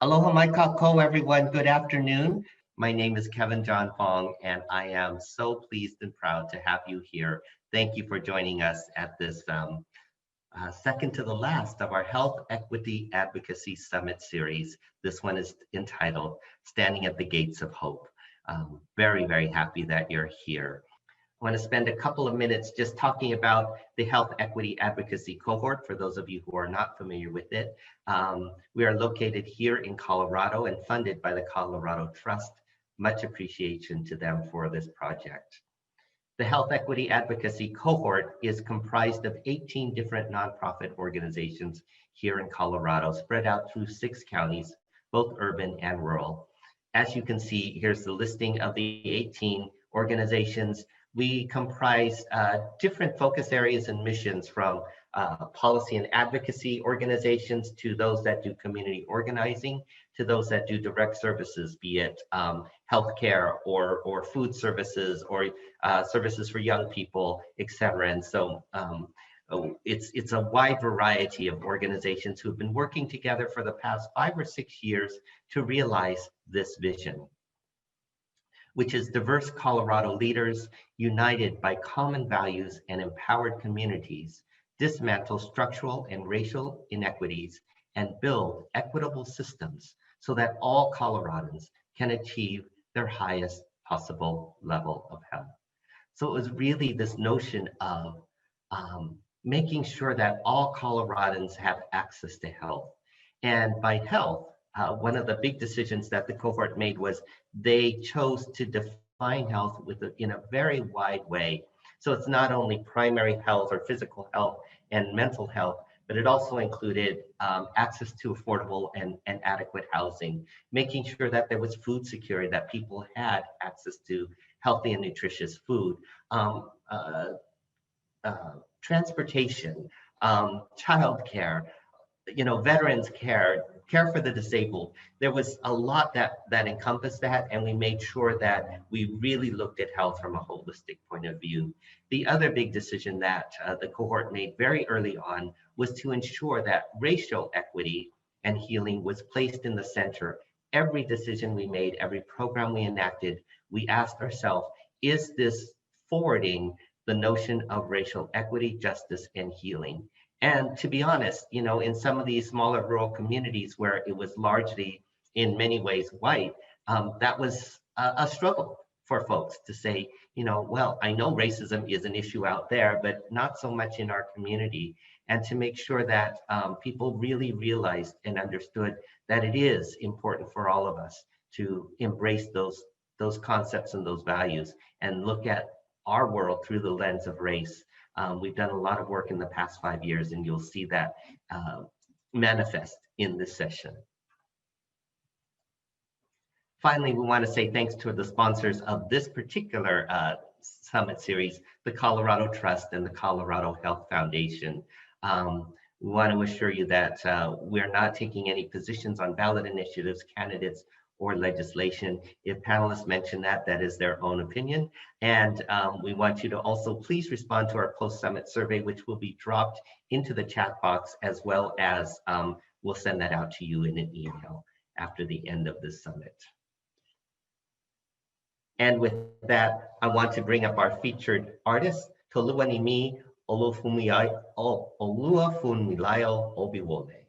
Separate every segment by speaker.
Speaker 1: Aloha mai kako, everyone. Good afternoon. My name is Kevin John Fong, and I am so pleased and proud to have you here. Thank you for joining us at this second to the last of our Health Equity Advocacy Summit series. This one is entitled Standing at the Gates of Hope. Very, very happy that you're here. I want to spend a couple of minutes just talking about the Health Equity Advocacy Cohort for those of you who are not familiar with it. We are located here in Colorado and funded by the Colorado Trust. Much appreciation to them for this project. The Health Equity Advocacy Cohort is comprised of 18 different nonprofit organizations here in Colorado, spread out through 6 counties, both urban and rural. As you can see, here's the listing of the 18 organizations. We comprise different focus areas and missions, from policy and advocacy organizations to those that do community organizing, to those that do direct services, be it healthcare or food services or services for young people, etc. And so it's a wide variety of organizations who've been working together for the past 5 or 6 years to realize this vision, which is diverse Colorado leaders united by common values and empowered communities, dismantle structural and racial inequities, and build equitable systems so that all Coloradans can achieve their highest possible level of health. So it was really this notion of making sure that all Coloradans have access to health. And by health, one of the big decisions that the cohort made was they chose to define health in a very wide way. So it's not only primary health or physical health and mental health, but it also included access to affordable and adequate housing, making sure that there was food security, that people had access to healthy and nutritious food, transportation, childcare, veterans care for the disabled. There was a lot that encompassed that, and we made sure that we really looked at health from a holistic point of view. The other big decision that the cohort made very early on was to ensure that racial equity and healing was placed in the center. Every decision we made, every program we enacted, we asked ourselves, is this forwarding the notion of racial equity, justice, and healing? And to be honest, in some of these smaller rural communities where it was largely, in many ways, white, that was a struggle for folks to say, well, I know racism is an issue out there, but not so much in our community. And to make sure that people really realized and understood that it is important for all of us to embrace those concepts and those values and look at our world through the lens of race. We've done a lot of work in the past 5 years, and you'll see that manifest in this session. Finally, we want to say thanks to the sponsors of this particular summit series, the Colorado Trust and the Colorado Health Foundation. We want to assure you that we're not taking any positions on ballot initiatives, candidates, or legislation. If panelists mention that is their own opinion. And we want you to also please respond to our post-summit survey, which will be dropped into the chat box, as well as we'll send that out to you in an email after the end of this summit. And with that, I want to bring up our featured artist, Toluanimi Olufunmilayo Obiwole.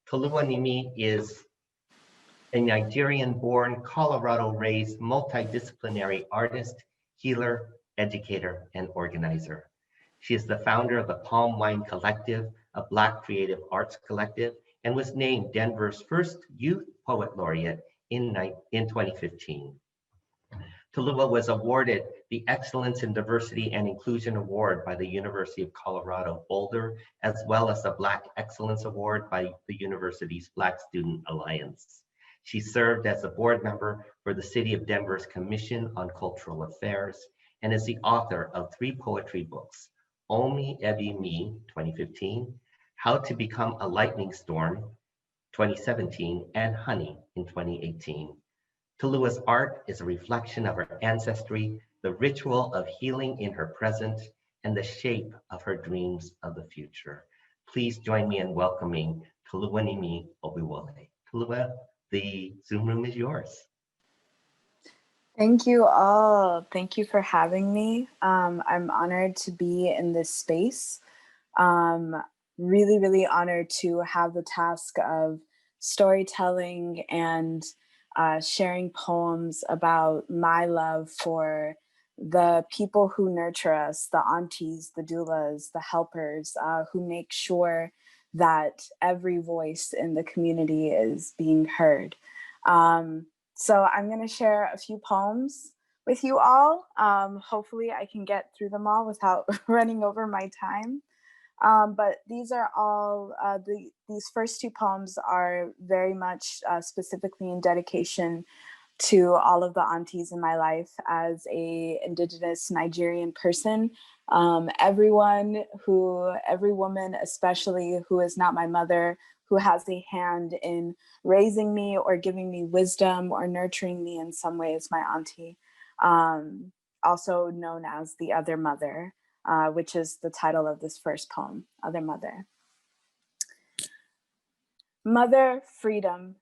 Speaker 1: Toluanimi is a Nigerian-born, Colorado-raised, multidisciplinary artist, healer, educator, and organizer. She is the founder of the Palm Wine Collective, a Black creative arts collective, and was named Denver's first youth poet laureate in 2015. Talua was awarded the Excellence in Diversity and Inclusion Award by the University of Colorado Boulder, as well as the Black Excellence Award by the university's Black Student Alliance. She served as a board member for the City of Denver's Commission on Cultural Affairs and is the author of 3 poetry books, Omi Ebi Mi, 2015, How to Become a Lightning Storm, 2017, and Honey in 2018. Talua's art is a reflection of her ancestry, the ritual of healing in her present, and the shape of her dreams of the future. Please join me in welcoming Toluanimi Obiwole. Lua, the Zoom room is yours.
Speaker 2: Thank you all. Thank you for having me. I'm honored to be in this space. Really, really honored to have the task of storytelling and sharing poems about my love for the people who nurture us, the aunties, the doulas, the helpers, who make sure that every voice in the community is being heard. So I'm going to share a few poems with you all. Hopefully I can get through them all without running over my time. But these are all, these first two poems are very much specifically in dedication to all of the aunties in my life as a Indigenous Nigerian person. Every woman especially who is not my mother, who has a hand in raising me or giving me wisdom or nurturing me in some way is my auntie, also known as the Other Mother, which is the title of this first poem, Other Mother. Mother, freedom.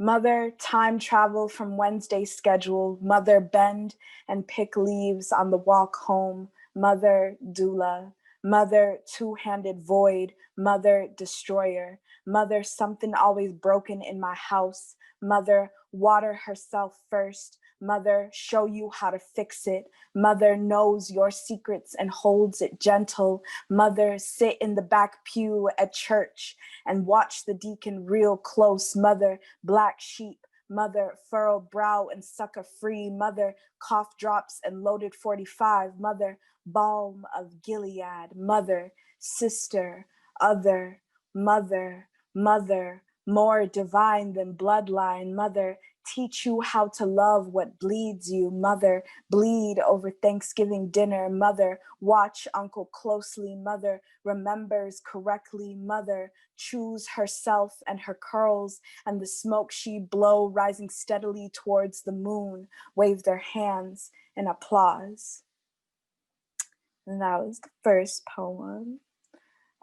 Speaker 2: Mother, time travel from Wednesday schedule. Mother, bend and pick leaves on the walk home. Mother, doula. Mother, two-handed void. Mother, destroyer. Mother, something always broken in my house. Mother, water herself first. Mother, show you how to fix it. Mother knows your secrets and holds it gentle. Mother, sit in the back pew at church and watch the deacon real close. Mother, black sheep. Mother, furrow brow and sucker free. Mother, cough drops and loaded 45. Mother, balm of Gilead. Mother, sister, other. Mother, mother, more divine than bloodline. Mother, teach you how to love what bleeds you. Mother, bleed over Thanksgiving dinner. Mother, watch uncle closely. Mother, remembers correctly. Mother, choose herself and her curls and the smoke she blow rising steadily towards the moon, wave their hands in applause. And that was the first poem.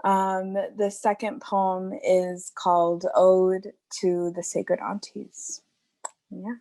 Speaker 2: The second poem is called Ode to the Sacred Aunties. Yeah.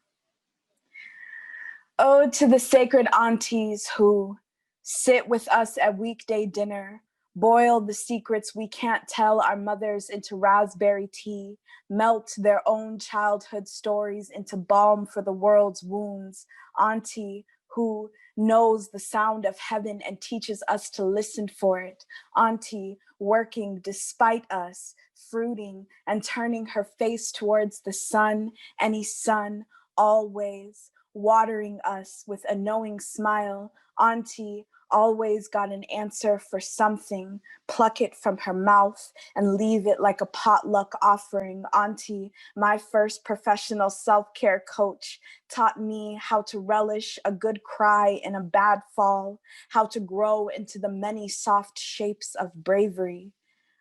Speaker 2: Ode to the sacred aunties who sit with us at weekday dinner, boil the secrets we can't tell our mothers into raspberry tea, melt their own childhood stories into balm for the world's wounds. Auntie who knows the sound of heaven and teaches us to listen for it. Auntie working despite us, fruiting and turning her face towards the sun, any sun, always watering us with a knowing smile. Auntie always got an answer for something, pluck it from her mouth and leave it like a potluck offering. Auntie, my first professional self-care coach, taught me how to relish a good cry in a bad fall, how to grow into the many soft shapes of bravery.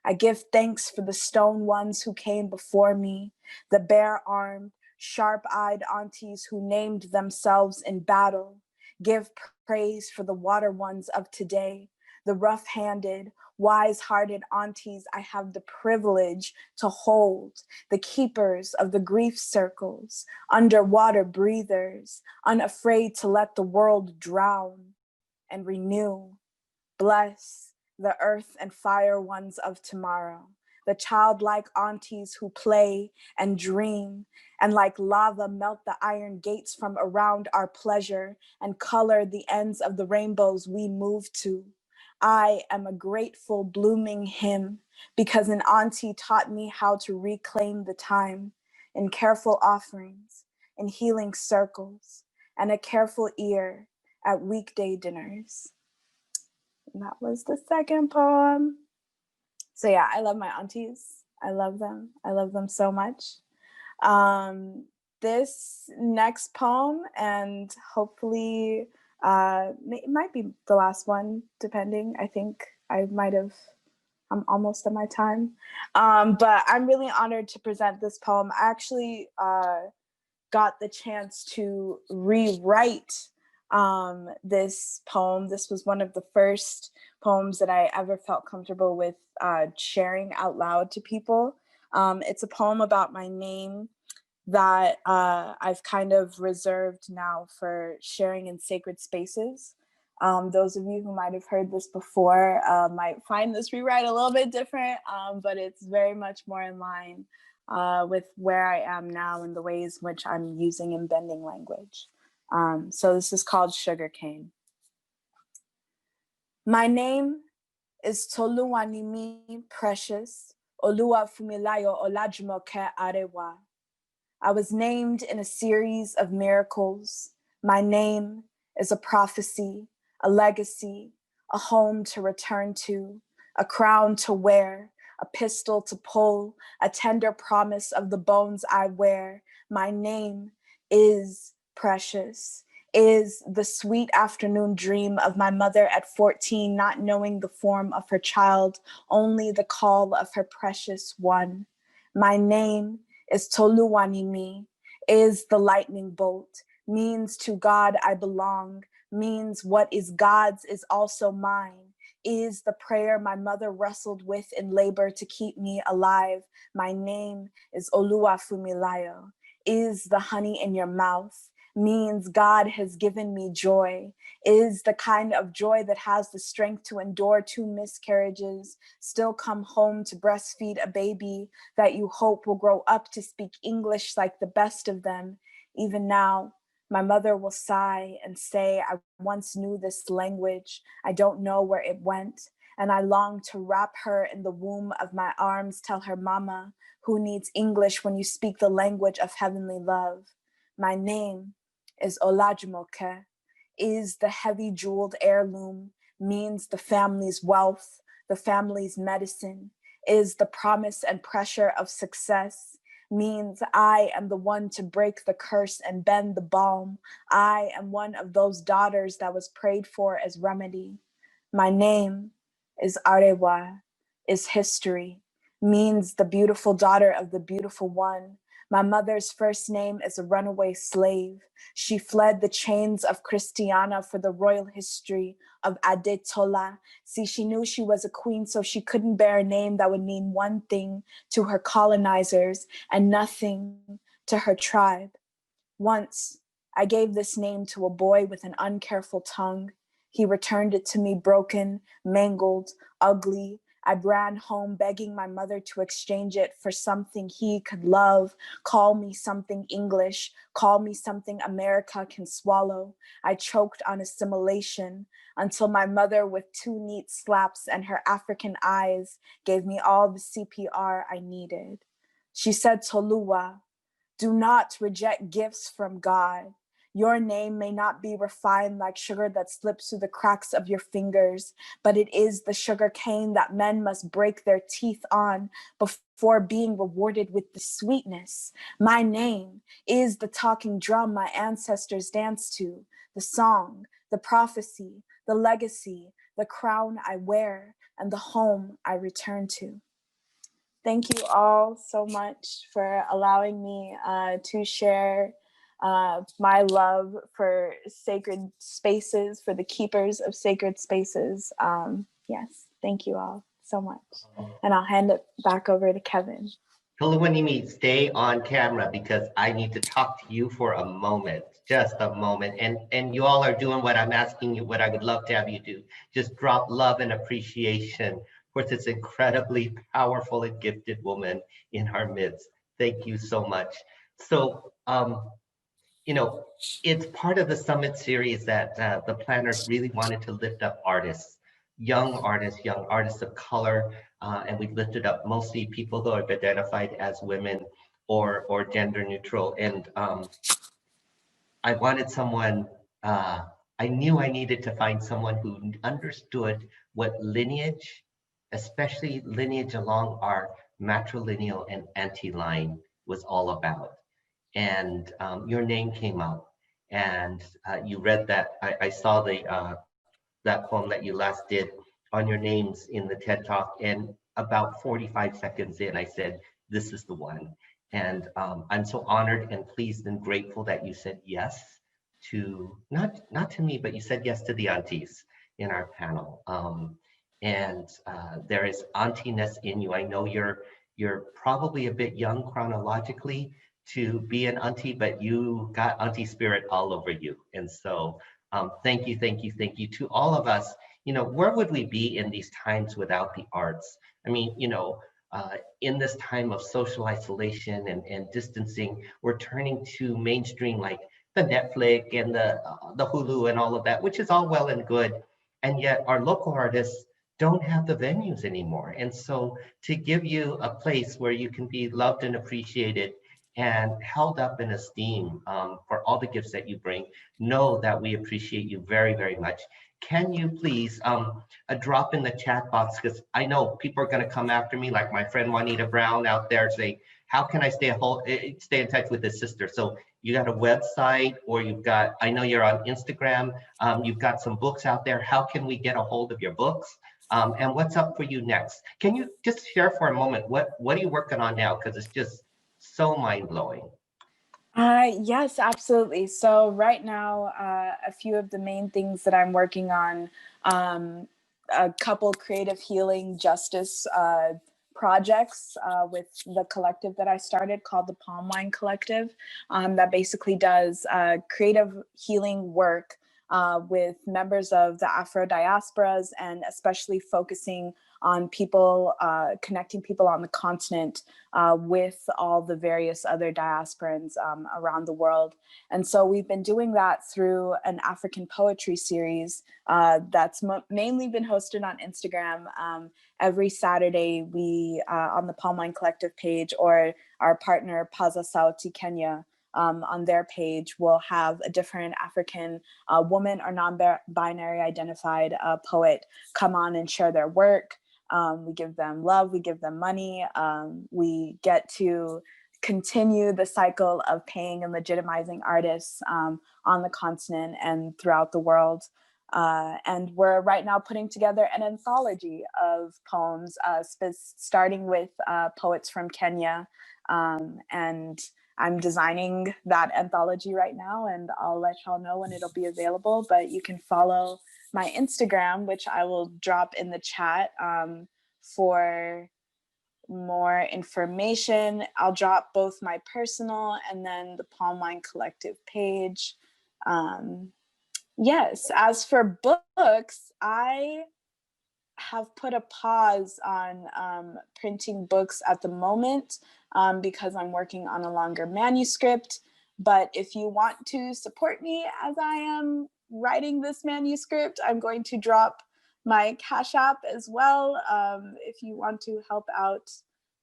Speaker 2: I give thanks for the stone ones who came before me, the bare-armed, sharp-eyed aunties who named themselves in battle. Give praise for the water ones of today, the rough-handed, wise-hearted aunties I have the privilege to hold, the keepers of the grief circles, underwater breathers, unafraid to let the world drown and renew. Bless the earth and fire ones of tomorrow, the childlike aunties who play and dream and like lava melt the iron gates from around our pleasure and color the ends of the rainbows we move to. I am a grateful blooming hymn because an auntie taught me how to reclaim the time in careful offerings, in healing circles, and a careful ear at weekday dinners. And that was the second poem. So yeah, I love my aunties. I love them. I love them so much. This next poem, and hopefully it might be the last one, depending. I think I'm almost at my time. But I'm really honored to present this poem. I actually got the chance to rewrite this poem. This was one of the first poems that I ever felt comfortable with sharing out loud to people. It's a poem about my name. that I've kind of reserved now for sharing in sacred spaces. Those of you who might have heard this before might find this rewrite a little bit different, but it's very much more in line with where I am now and the ways in which I'm using and bending language. So this is called Sugarcane. My name is Toluwanimi Precious, Olua Fumilayo Olajumoke Arewa. I was named in a series of miracles. My name is a prophecy, a legacy, a home to return to, a crown to wear, a pistol to pull, a tender promise of the bones I wear. My name is precious, is the sweet afternoon dream of my mother at 14, not knowing the form of her child, only the call of her precious one. My name is Toluwanimi, is the lightning bolt, means to God I belong, means what is God's is also mine, is the prayer my mother wrestled with in labor to keep me alive. My name is Oluwafumilayo, is the honey in your mouth, means God has given me joy, is the kind of joy that has the strength to endure 2 miscarriages, still come home to breastfeed a baby that you hope will grow up to speak English like the best of them. Even now, my mother will sigh and say, I once knew this language. I don't know where it went. And I long to wrap her in the womb of my arms, tell her, Mama, who needs English when you speak the language of heavenly love? My name is Olajumoke, is the heavy jeweled heirloom, means the family's wealth, the family's medicine, is the promise and pressure of success, means I am the one to break the curse and bend the balm. I am one of those daughters that was prayed for as remedy. My name is Arewa, is history, means the beautiful daughter of the beautiful one. My mother's first name is a runaway slave. She fled the chains of Christiana for the royal history of Adetola. See, she knew she was a queen, so she couldn't bear a name that would mean one thing to her colonizers and nothing to her tribe. Once, I gave this name to a boy with an uncareful tongue. He returned it to me broken, mangled, ugly. I ran home begging my mother to exchange it for something he could love. Call me something English. Call me something America can swallow. I choked on assimilation until my mother, with 2 neat slaps and her African eyes, gave me all the CPR I needed. She said, Toluwa, do not reject gifts from God. Your name may not be refined like sugar that slips through the cracks of your fingers, but it is the sugar cane that men must break their teeth on before being rewarded with the sweetness. My name is the talking drum my ancestors danced to, the song, the prophecy, the legacy, the crown I wear, and the home I return to. Thank you all so much for allowing me to share my love for sacred spaces, for the keepers of sacred spaces. Yes, thank you all so much. And I'll hand it back over to Kevin.
Speaker 1: Toluwanimi, stay on camera because I need to talk to you for a moment, just a moment. And you all are doing what I'm asking you, what I would love to have you do. Just drop love and appreciation for this incredibly powerful and gifted woman in our midst. Thank you so much. So, you know, it's part of the summit series that the planners really wanted to lift up artists, young artists of color, and we've lifted up mostly people who have identified as women or gender neutral. And I wanted someone, I knew I needed to find someone who understood what lineage, especially lineage along our matrilineal and anti-line, was all about. And your name came up, and you read that. I saw that poem that you last did on your names in the TED Talk, and about 45 seconds in, I said, "This is the one." And I'm so honored and pleased and grateful that you said yes to not to me, but you said yes to the aunties in our panel. And there is auntiness in you. I know you're probably a bit young chronologically, to be an auntie, but you got auntie spirit all over you. And so thank you, thank you, thank you to all of us. Where would we be in these times without the arts? I mean, in this time of social isolation and distancing, we're turning to mainstream like the Netflix and the Hulu and all of that, which is all well and good. And yet our local artists don't have the venues anymore. And so to give you a place where you can be loved and appreciated and held up in esteem for all the gifts that you bring, know that we appreciate you very, very much. Can you please drop in the chat box, because I know people are going to come after me, like my friend Juanita Brown out there, say, how can I stay in touch with his sister? So you got a website, or I know you're on Instagram, you've got some books out there. How can we get a hold of your books? And what's up for you next? Can you just share for a moment, what are you working on now? Because it's just so mind-blowing.
Speaker 2: Yes, absolutely. So right now, a few of the main things that I'm working on, a couple creative healing justice projects with the collective that I started called the Palm Wine Collective, that basically does creative healing work with members of the Afro diasporas, and especially focusing on people, connecting people on the continent with all the various other diasporans around the world. And so we've been doing that through an African poetry series that's mainly been hosted on Instagram. Every Saturday, we on the Palm Wine Collective page, or our partner Paza Sauti Kenya, on their page, will have a different African woman or non-binary identified poet come on and share their work. We give them love, we give them money. We get to continue the cycle of paying and legitimizing artists on the continent and throughout the world. And we're right now putting together an anthology of poems, starting with poets from Kenya. And I'm designing that anthology right now, and I'll let y'all know when it'll be available. But you can follow my Instagram, which I will drop in the chat for more information. I'll drop both my personal and then the Palm Wine Collective page. Yes, as for books, I have put a pause on printing books at the moment because I'm working on a longer manuscript. But if you want to support me as I am writing this manuscript, I'm going to drop my Cash App as well if you want to help out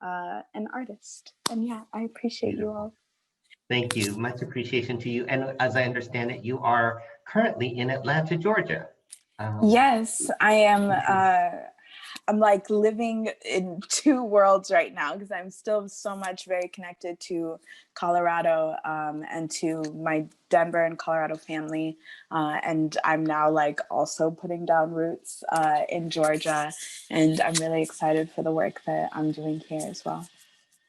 Speaker 2: an artist. And yeah, I appreciate you all.
Speaker 1: Thank you. Much appreciation to you. And as I understand it, you are currently in Atlanta, Georgia.
Speaker 2: Yes, I am. I'm like living in two worlds right now, because I'm still so much very connected to Colorado and to my Denver and Colorado family. And I'm now like also putting down roots in Georgia. And I'm really excited for the work that I'm doing here as well.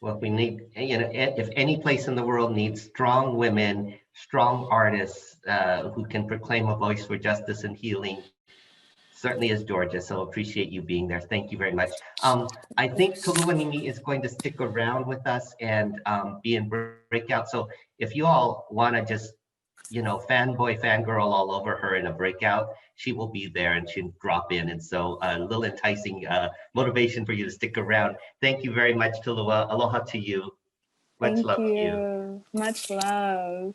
Speaker 1: Well, we need, if any place in the world needs strong women, strong artists who can proclaim a voice for justice and healing, certainly is Georgia. So appreciate you being there. Thank you very much. I think Puanani is going to stick around with us and be in breakout. So if you all want to just, fanboy, fangirl all over her in a breakout, she will be there and she'll drop in. And so a little enticing motivation for you to stick around. Thank you very much, Tulua. Aloha to you. Much love to you.
Speaker 2: Much love.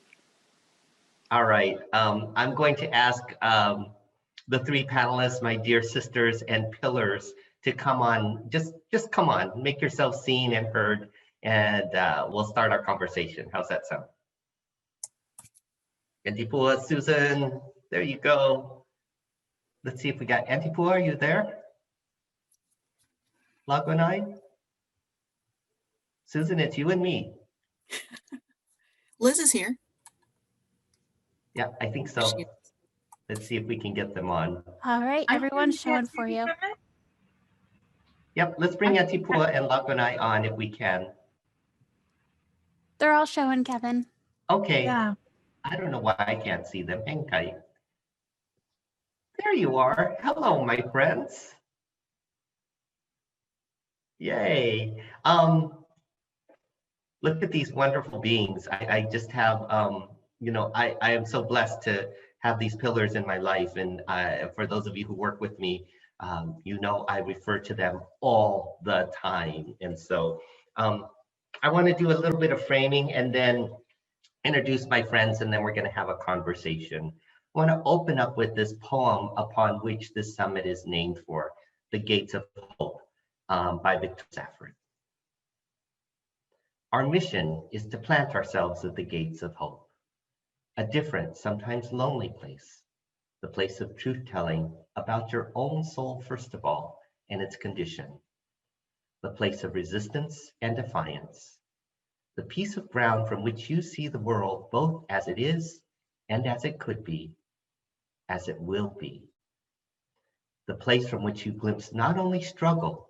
Speaker 1: All right. I'm going to ask the three panelists, my dear sisters and pillars, to come on. Just come on, make yourself seen and heard, and we'll start our conversation. How's that sound? Antipua, Susan, there you go. Let's see if we got Antipua. Are you there? Lagunai? Susan, it's you and me.
Speaker 3: Liz is here.
Speaker 1: Yeah, I think so. Let's see if we can get them on.
Speaker 4: All right, everyone's showing for you.
Speaker 1: Yep, let's bring Antipua and Lagunai on if we can.
Speaker 4: They're all showing, Kevin.
Speaker 1: Okay.
Speaker 2: Yeah.
Speaker 1: I don't know why I can't see them. Enkai. There you are. Hello, my friends. Yay. look at these wonderful beings. I just have, I am so blessed to have these pillars in my life. And for those of you who work with me, I refer to them all the time. And so I want to do a little bit of framing and then introduce my friends, and then we're going to have a conversation. I want to open up with this poem upon which this summit is named for, The Gates of Hope, by Victor Safford. Our mission is to plant ourselves at the gates of hope, a different, sometimes lonely place, the place of truth-telling about your own soul first of all, and its condition, the place of resistance and defiance, the piece of ground from which you see the world both as it is and as it could be, as it will be, the place from which you glimpse not only struggle,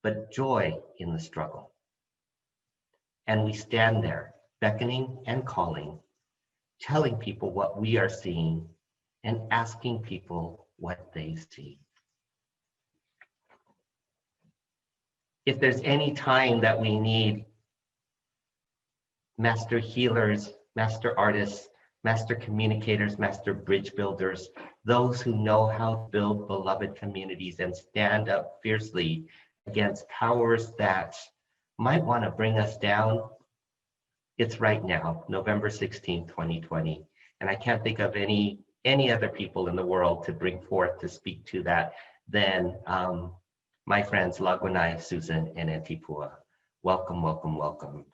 Speaker 1: but joy in the struggle. And we stand there, beckoning and calling, telling people what we are seeing and asking people what they see. If there's any time that we need master healers, master artists, master communicators, master bridge builders, those who know how to build beloved communities and stand up fiercely against powers that might want to bring us down, it's right now, November 16, 2020. And I can't think of any other people in the world to bring forth to speak to that than my friends Lagwanai, Susan, and Auntie Pua. Welcome, welcome, welcome.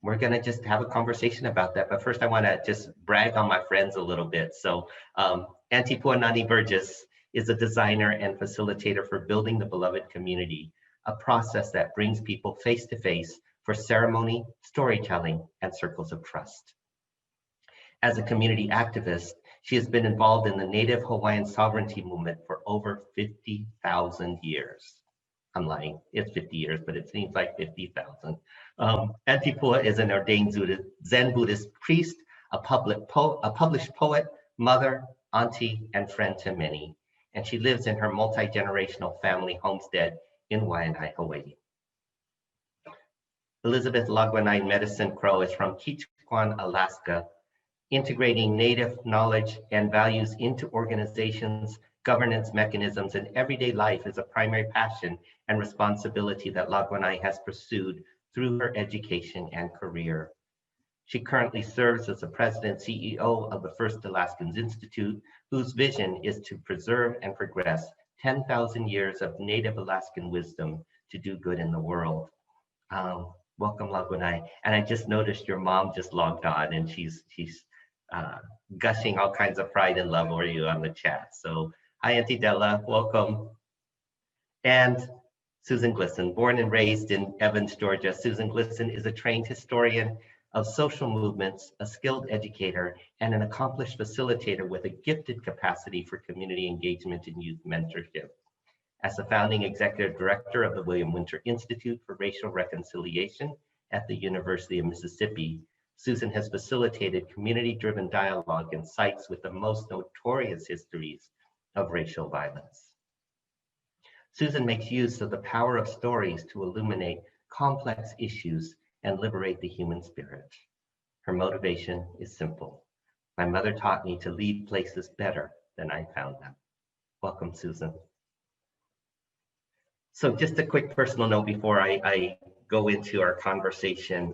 Speaker 1: We're gonna just have a conversation about that, but first I wanna just brag on my friends a little bit. So Auntie Puanani Burgess is a designer and facilitator for building the beloved community, a process that brings people face to face for ceremony, storytelling, and circles of trust. As a community activist, she has been involved in the Native Hawaiian sovereignty movement for over 50,000 years. I'm lying, it's 50 years, but it seems like 50,000. Auntie Pua is an ordained Zen Buddhist priest, a published poet, mother, auntie, and friend to many. And she lives in her multi-generational family homestead in Waianae, Hawaii. Elizabeth Lagwanai MedicineCrow is from Ketchikan, Alaska, integrating Native knowledge and values into organizations, governance mechanisms, and everyday life is a primary passion and responsibility that Lagwanai has pursued through her education and career. She currently serves as the president and CEO of the First Alaskans Institute, whose vision is to preserve and progress 10,000 years of Native Alaskan wisdom to do good in the world. Welcome, Lagwanai. And I just noticed your mom just logged on, and she's gushing all kinds of pride and love over you on the chat. So hi, Auntie Della, welcome. And Susan Glisson, born and raised in Evans, Georgia. Susan Glisson is a trained historian of social movements, a skilled educator, and an accomplished facilitator with a gifted capacity for community engagement and youth mentorship. As the founding executive director of the William Winter Institute for Racial Reconciliation at the University of Mississippi, Susan has facilitated community-driven dialogue in sites with the most notorious histories of racial violence. Susan makes use of the power of stories to illuminate complex issues and liberate the human spirit. Her motivation is simple. My mother taught me to leave places better than I found them. Welcome, Susan. So just a quick personal note before I go into our conversation.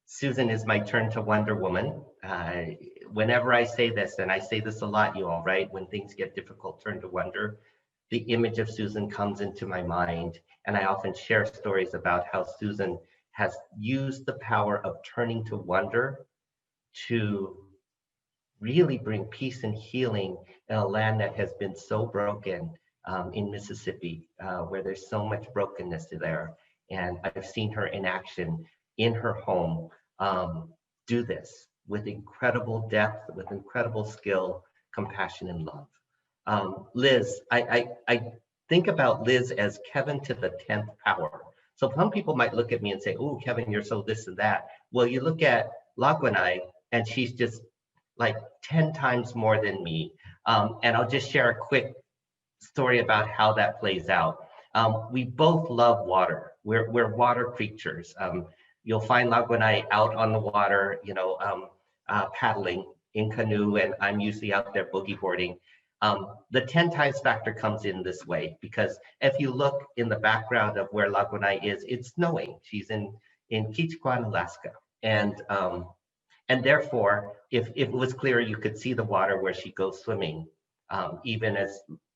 Speaker 1: Susan is my turn to Wonder Woman. Whenever I say this, and I say this a lot, you all, right? When things get difficult, turn to wonder. The image of Susan comes into my mind, and I often share stories about how Susan has used the power of turning to wonder to really bring peace and healing in a land that has been so broken in Mississippi, where there's so much brokenness there. And I've seen her in action in her home do this with incredible depth, with incredible skill, compassion, and love. Liz, I think about Liz as Kevin to the 10th power. So some people might look at me and say, oh, Kevin, you're so this and that. Well, you look at Lagwanai, and she's just like 10 times more than me. And I'll just share a quick story about how that plays out. We both love water. We're water creatures. You'll find Laguna and I out on the water, paddling in canoe, and I'm usually out there boogie boarding. The 10 times factor comes in this way, because if you look in the background of where Laguna is, it's snowing. She's in Kichikwan, Alaska. And therefore, if it was clear, you could see the water where she goes swimming, even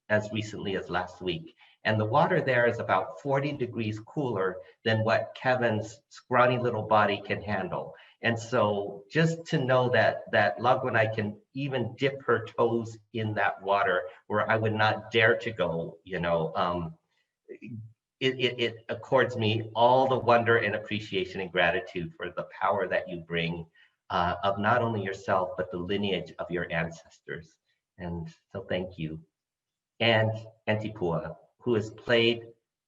Speaker 1: as recently as last week. And the water there is about 40 degrees cooler than what Kevin's scrawny little body can handle. And so just to know that Laguna can even dip her toes in that water where I would not dare to go, it accords me all the wonder and appreciation and gratitude for the power that you bring of not only yourself, but the lineage of your ancestors. And so thank you. And Auntie Pua, who has played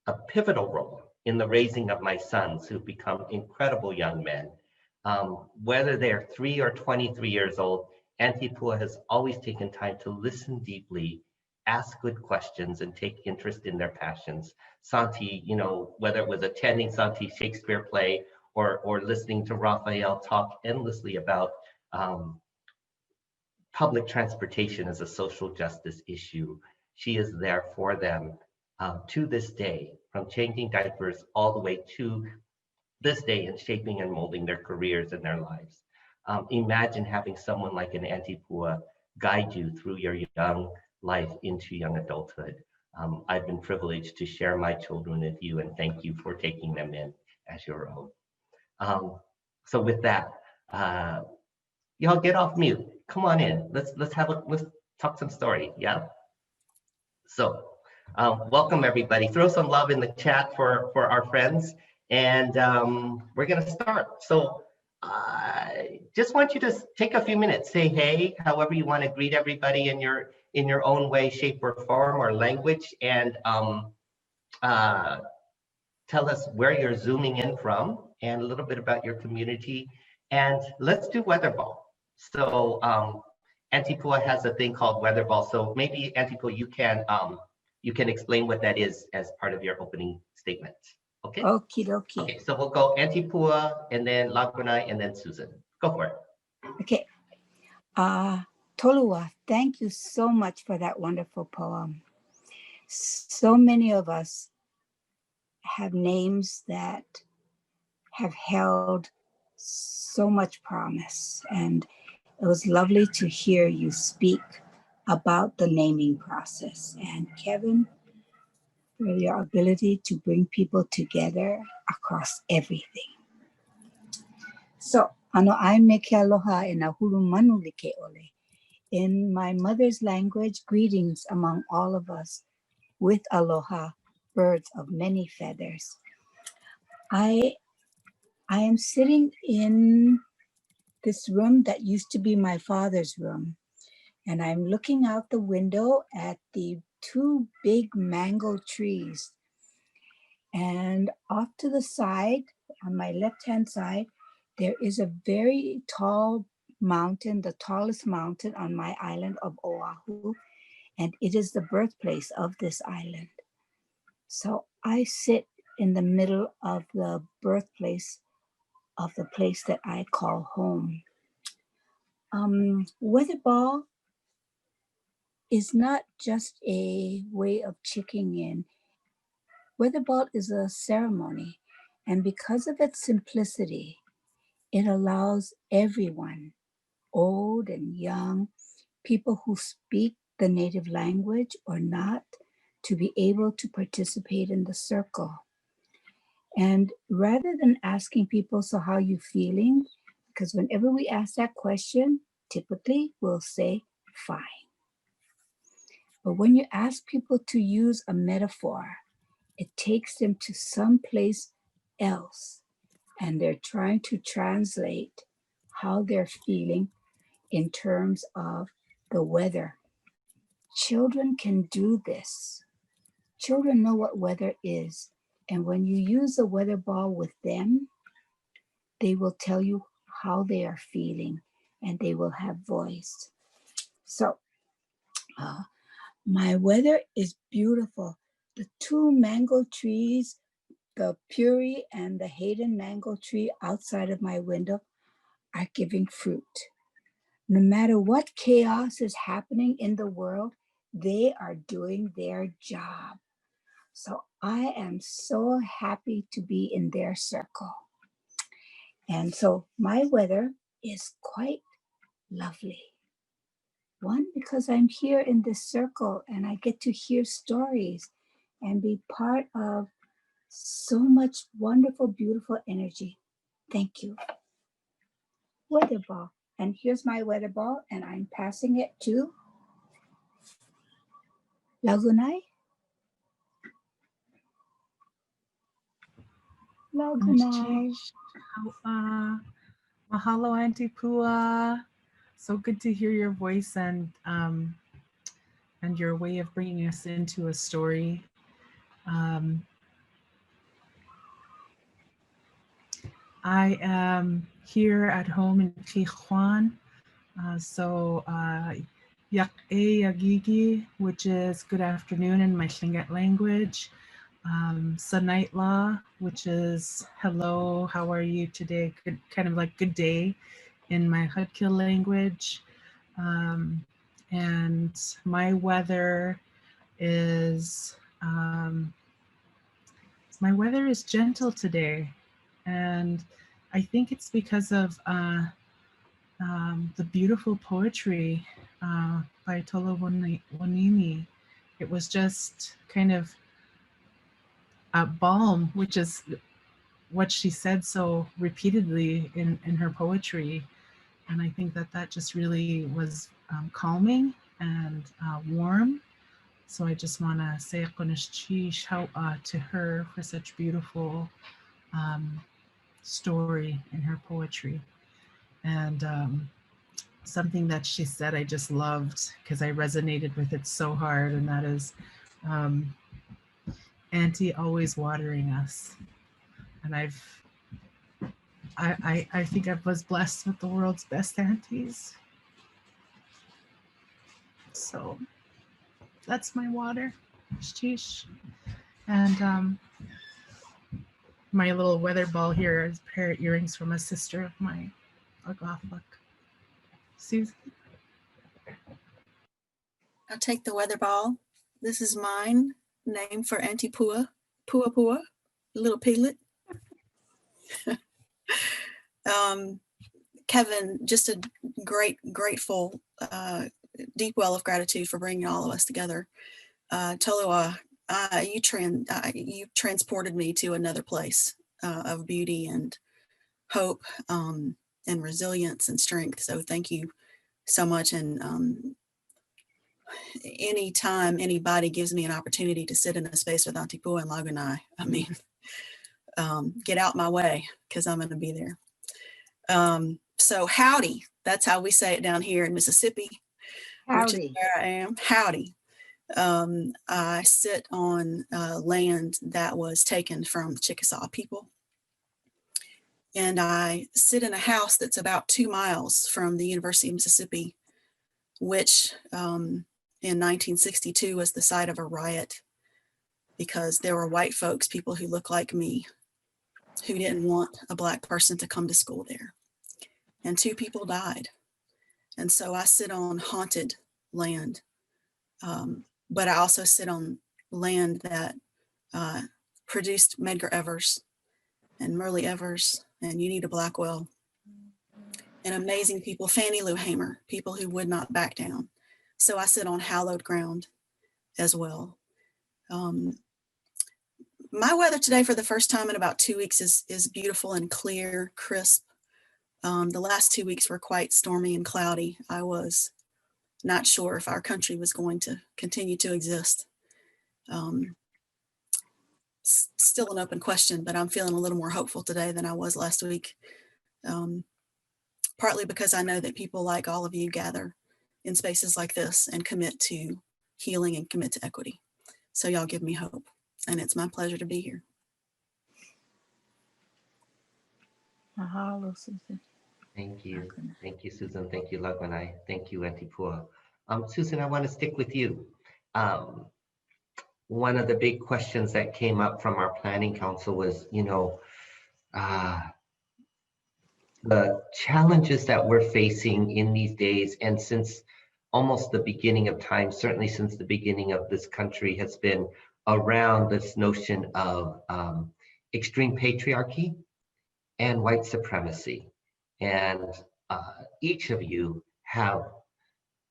Speaker 1: a pivotal role in the raising of my sons, who've become incredible young men. Whether they're 3 or 23 years old, Auntie Pua has always taken time to listen deeply, ask good questions, and take interest in their passions. Santi, whether it was attending Santi's Shakespeare play or listening to Raphael talk endlessly about public transportation as a social justice issue, she is there for them to this day, from changing diapers all the way to this day in shaping and molding their careers and their lives. Imagine having someone like an Auntie Pua guide you through your young life into young adulthood. I've been privileged to share my children with you, and thank you for taking them in as your own. So with that, y'all get off mute. Come on in. Let's talk some story. Yeah. So welcome everybody. Throw some love in the chat for our friends, and we're gonna start. So I just want you to take a few minutes, say hey, however you want to greet everybody in your own way, shape, or form or language, and tell us where you're zooming in from and a little bit about your community. And let's do weather ball. So Auntie Pua has a thing called weather ball. So maybe Auntie Pua, you can explain what that is as part of your opening statement. Okay.
Speaker 3: Okie dokie.
Speaker 1: Okay, so we'll go Auntie Pua, and then Laguna, and then Susan. Go for it.
Speaker 3: Okay. Tolua, thank you so much for that wonderful poem. So many of us have names that have held so much promise, and it was lovely to hear you speak about the naming process. And Kevin, for your ability to bring people together across everything. So, ai me ke aloha e nā hulu manu like ole. In my mother's language, greetings among all of us with aloha, birds of many feathers. I am sitting in this room that used to be my father's room, and I'm looking out the window at the 2 big mango trees. And off to the side, on my left-hand side, there is a very tall mountain, the tallest mountain on my island of Oahu, and it is the birthplace of this island. So I sit in the middle of the birthplace of the place that I call home. Weather ball is not just a way of checking in. Weather ball is a ceremony, and because of its simplicity, it allows everyone, old and young, people who speak the native language or not, to be able to participate in the circle. And rather than asking people, so how you feeling? Because whenever we ask that question, typically we'll say, fine. But when you ask people to use a metaphor, it takes them to someplace else, and they're trying to translate how they're feeling in terms of the weather. Children can do this. Children know what weather is, and when you use a weather ball with them, they will tell you how they are feeling, and they will have voice. So my weather is beautiful. the two mango trees, the Puri and the Hayden mango tree outside of my window, are giving fruit. No matter what chaos is happening in the world, they are doing their job. So I am so happy to be in their circle. And so my weather is quite lovely. One, because I'm here in this circle and I get to hear stories and be part of so much wonderful, beautiful energy. Thank you. Weather ball. And here's my weather ball, and I'm passing it to Lagunay. Lagunay.
Speaker 5: Mahalo, Auntie Pua. So good to hear your voice and your way of bringing us into a story. I am here at home in Tijuana. Yak e yagigi, which is good afternoon in my Tlingit language. Sanaitla, which is hello, how are you today? Good, kind of like good day in my Hudkil language. And my weather is gentle today. And I think it's because of the beautiful poetry by Tolo Wanimi. It was just kind of a balm, which is what she said so repeatedly in her poetry. And I think that just really was calming and warm. So I just want to say to her for such beautiful story in her poetry. And something that she said I just loved because I resonated with it so hard, and that is Auntie always watering us. And I think I was blessed with the world's best aunties. So that's my water. Sheesh. And my little weather ball here is a pair of earrings from a sister of mine. Agafak. Susan?
Speaker 6: I'll take the weather ball. This is mine, named for Auntie Pua. Pua Pua, little piglet. Kevin, just a grateful, deep well of gratitude for bringing all of us together. Toloa, you transported me to another place of beauty and hope and resilience and strength. So thank you so much. And anytime anybody gives me an opportunity to sit in a space with Auntie Pua and Lagunai, I mean, get out my way because I'm going to be there. So howdy, that's how we say it down here in Mississippi, which is where I am. Howdy. I sit on land that was taken from Chickasaw people. And I sit in a house that's about 2 miles from the University of Mississippi, which in 1962 was the site of a riot because there were white folks, people who look like me, who didn't want a Black person to come to school there. And 2 people died. And so I sit on haunted land, but I also sit on land that produced Medgar Evers and Murray Evers and Unita Blackwell and amazing people, Fannie Lou Hamer, people who would not back down. So I sit on hallowed ground as well. My weather today for the first time in about 2 weeks is beautiful and clear, crisp. The last 2 weeks were quite stormy and cloudy. I was not sure if our country was going to continue to exist. Still an open question, but I'm feeling a little more hopeful today than I was last week. Partly because I know that people like all of you gather in spaces like this and commit to healing and commit to equity. So y'all give me hope, and it's my pleasure to be here.
Speaker 3: Mahalo, Susan.
Speaker 1: Thank you. Thank you, Susan. Thank you, Lagunai. Thank you, Auntie Pua. Susan, I want to stick with you. one of the big questions that came up from our planning council was, the challenges that we're facing in these days, and since almost the beginning of time, certainly since the beginning of this country, has been around this notion of extreme patriarchy and white supremacy. And each of you have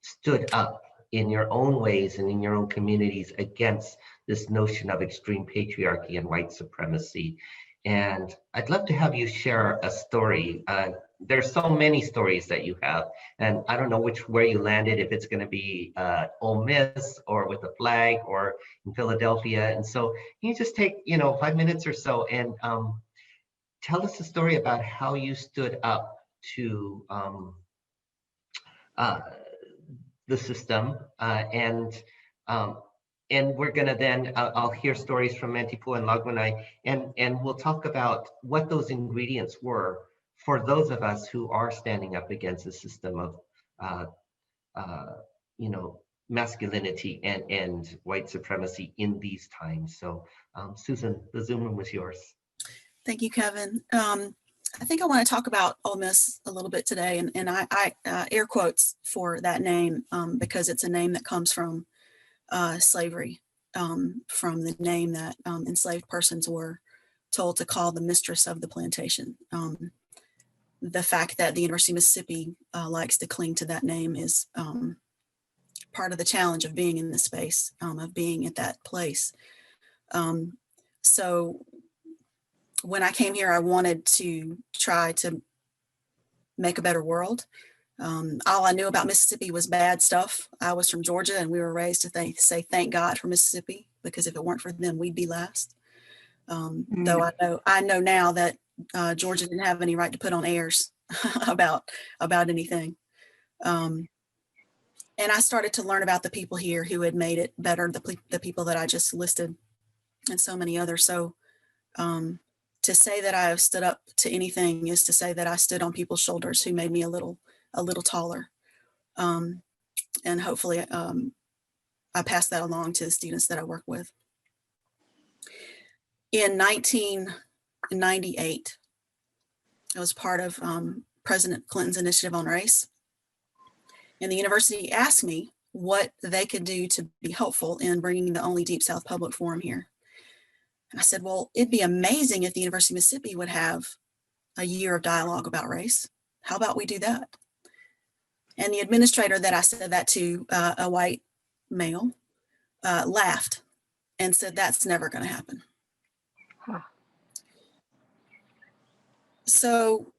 Speaker 1: stood up in your own ways and in your own communities against this notion of extreme patriarchy and white supremacy. And I'd love to have you share a story. There's so many stories that you have, and I don't know where you landed, if it's going to be Ole Miss or with the flag or in Philadelphia. And so can you just take 5 minutes or so and tell us a story about how you stood up to the system, and we're gonna then, I'll hear stories from Mantipu and Lagunai, and we'll talk about what those ingredients were for those of us who are standing up against the system of, masculinity and white supremacy in these times. So Susan, the Zoom room was yours.
Speaker 6: Thank you, Kevin. I think I want to talk about Ole Miss a little bit today, and I air quotes for that name because it's a name that comes from slavery, from the name that enslaved persons were told to call the mistress of the plantation. The fact that the University of Mississippi likes to cling to that name is part of the challenge of being in this space, of being at that place. So when I came here, I wanted to try to make a better world. All I knew about Mississippi was bad stuff. I was from Georgia, and we were raised to say thank God for Mississippi, because if it weren't for them, we'd be last. Though I know now that Georgia didn't have any right to put on airs about anything. And I started to learn about the people here who had made it better, the people that I just listed, and so many others. So to say that I have stood up to anything is to say that I stood on people's shoulders who made me a little taller. And hopefully I pass that along to the students that I work with. In 1998, I was part of President Clinton's Initiative on Race. And the university asked me what they could do to be helpful in bringing the only Deep South Public Forum here. And I said, well, it'd be amazing if the University of Mississippi would have a year of dialogue about race. How about we do that? And the administrator that I said that to, a white male, laughed and said, that's never going to happen.
Speaker 3: Huh.
Speaker 6: So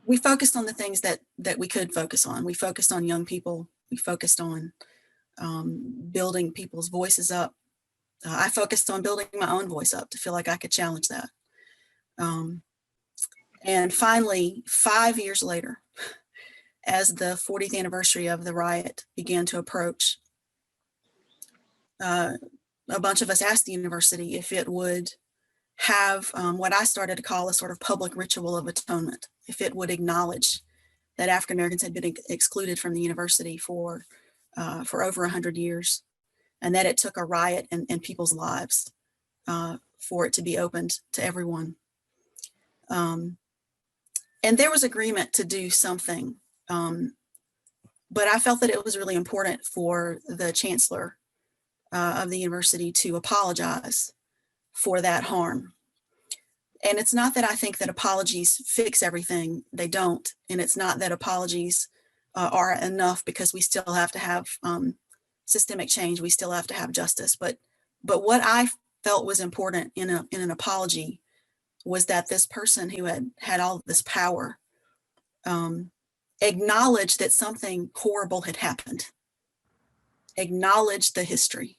Speaker 6: we focused on the things that we could focus on. We focused on young people. We focused on building people's voices up. I focused on building my own voice up to feel like I could challenge that. And finally, 5 years later, as the 40th anniversary of the riot began to approach, a bunch of us asked the university if it would have what I started to call a sort of public ritual of atonement, if it would acknowledge that African Americans had been excluded from the university for over 100 years, and that it took a riot and people's lives for it to be opened to everyone. And there was agreement to do something, but I felt that it was really important for the chancellor of the university to apologize for that harm. And it's not that I think that apologies fix everything. They don't. And it's not that apologies are enough, because we still have to have systemic change. We still have to have justice. But what I felt was important in an apology was that this person who had all of this power acknowledged that something horrible had happened, acknowledged the history,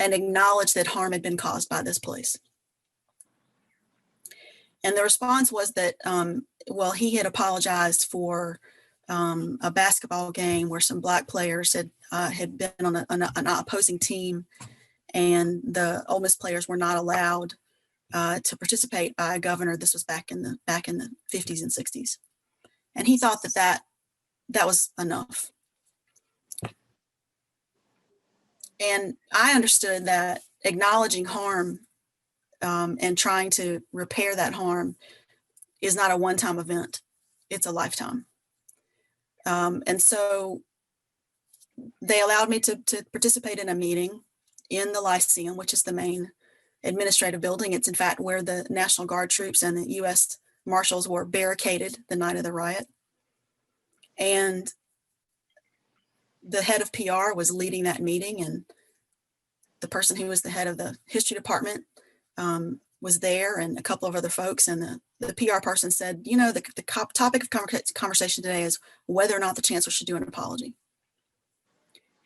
Speaker 6: and acknowledged that harm had been caused by this place. And the response was that, well, he had apologized for a basketball game where some Black players had been on an opposing team, and the Ole Miss players were not allowed to participate by a governor. This was back in the 50s and 60s, and he thought that was enough. And I understood that acknowledging harm and trying to repair that harm is not a one-time event. It's a lifetime. And so they allowed me to participate in a meeting in the Lyceum, which is the main administrative building. It's in fact where the National Guard troops and the U.S. Marshals were barricaded the night of the riot. And the head of PR was leading that meeting, and the person who was the head of the history department was there, and a couple of other folks. And the PR person said, you know, the topic of conversation today is whether or not the chancellor should do an apology.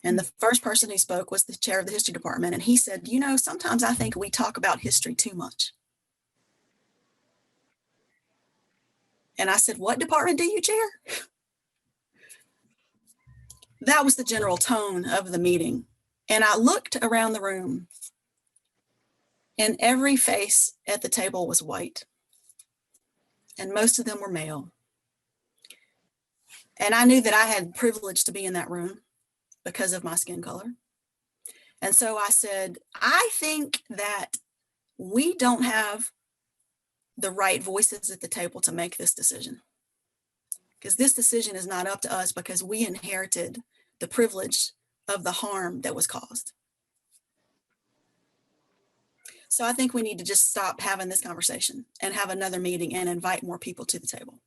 Speaker 6: And the first person who spoke was the chair of the history department. And he said, you know, sometimes I think we talk about history too much. And I said, what department do you chair? That was the general tone of the meeting. And I looked around the room, and every face at the table was white. And most of them were male. And I knew that I had privilege to be in that room because of my skin color. And so I said, I think that we don't have the right voices at the table to make this decision. Because this decision is not up to us, because we inherited the privilege of the harm that was caused. So I think we need to just stop having this conversation and have another meeting and invite more people to the table.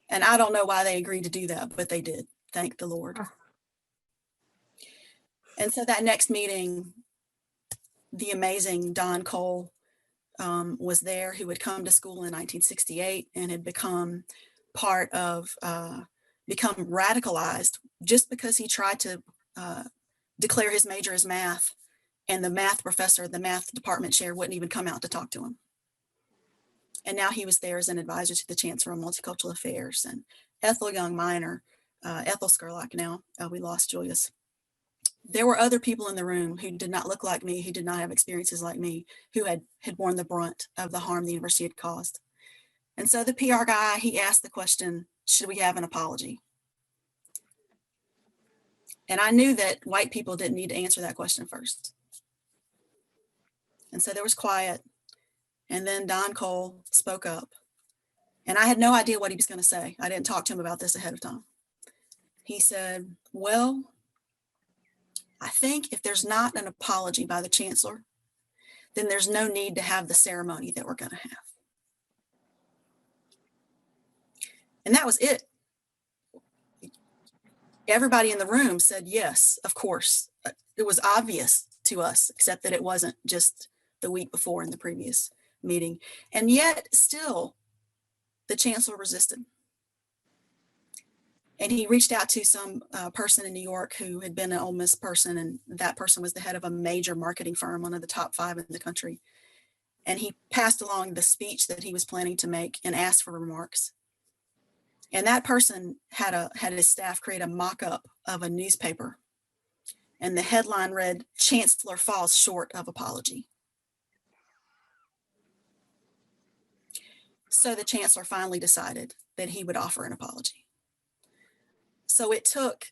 Speaker 6: And I don't know why they agreed to do that, but they did. Thank the Lord. And so that next meeting, the amazing Don Cole was there, who had come to school in 1968 and had become part of, become radicalized just because he tried to declare his major as math, and the math professor, the math department chair, wouldn't even come out to talk to him. And now he was there as an advisor to the Chancellor on Multicultural Affairs. And Ethel Young Minor, Ethel Skurlock now, we lost Julius. There were other people in the room who did not look like me, who did not have experiences like me, who had borne the brunt of the harm the university had caused. And so the PR guy, he asked the question, should we have an apology? And I knew that white people didn't need to answer that question first. And so there was quiet. And then Don Cole spoke up. And I had no idea what he was going to say. I didn't talk to him about this ahead of time. He said, well, I think if there's not an apology by the chancellor, then there's no need to have the ceremony that we're going to have. And that was it. Everybody in the room said, yes, of course. It was obvious to us, except that it wasn't just the week before in the previous meeting. And yet still, the chancellor resisted. And he reached out to some person in New York who had been an Ole Miss person, and that person was the head of a major marketing firm, one of the top 5 in the country. And he passed along the speech that he was planning to make and asked for remarks. And that person had his staff create a mock-up of a newspaper. And the headline read, "Chancellor falls short of apology." So the chancellor finally decided that he would offer an apology. So it took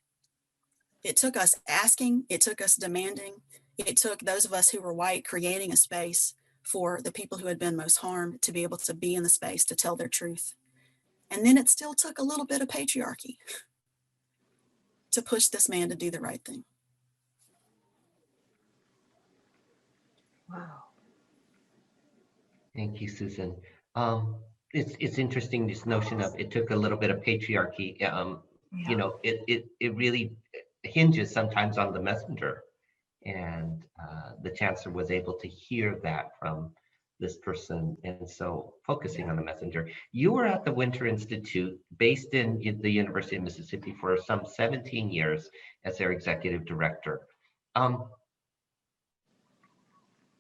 Speaker 6: us asking, it took us demanding, it took those of us who were white creating a space for the people who had been most harmed to be able to be in the space to tell their truth. And then it still took a little bit of patriarchy to push this man to do the right thing.
Speaker 3: Wow.
Speaker 1: Thank you, Susan. It's interesting, this notion of it took a little bit of patriarchy. You know, it really hinges sometimes on the messenger, and the chancellor was able to hear that from this person, and so focusing on the messenger. You were at the Winter Institute, based in the University of Mississippi, for some 17 years as their executive director.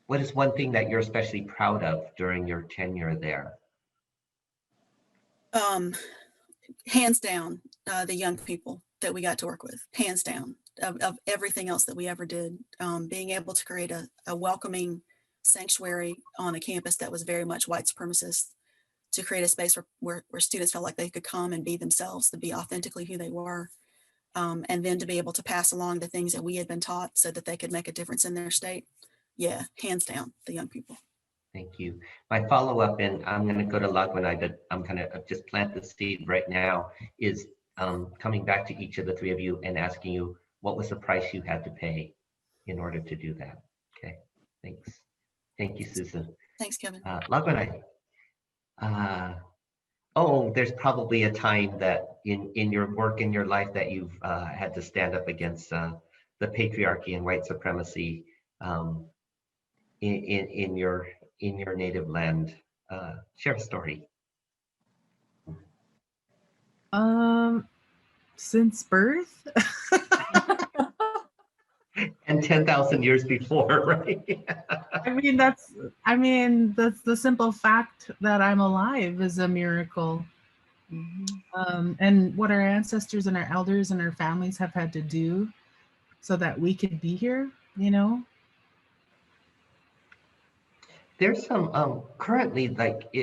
Speaker 1: What is one thing that you're especially proud of during your tenure there?
Speaker 6: Hands down, the young people that we got to work with, hands down, of everything else that we ever did. Being able to create a welcoming sanctuary on a campus that was very much white supremacist, to create a space where students felt like they could come and be themselves, to be authentically who they were. and then to be able to pass along the things that we had been taught so that they could make a difference in their state. Yeah, hands down, the young people.
Speaker 1: Thank you. My follow-up, and I'm going to go to Lagwanai, but I'm going to just plant the seed right now, is coming back to each of the three of you and asking you, what was the price you had to pay in order to do that? Okay, thanks. Thank you, Susan.
Speaker 6: Thanks, Kevin.
Speaker 1: Lagwanai. Oh, there's probably a time that in your work, in your life, that you've had to stand up against the patriarchy and white supremacy in your native land. Share a story.
Speaker 5: Since birth.
Speaker 1: And 10,000 years before, right?
Speaker 5: That's the simple fact that I'm alive is a miracle. And what our ancestors and our elders and our families have had to do so that we could be here,
Speaker 1: There's some currently, like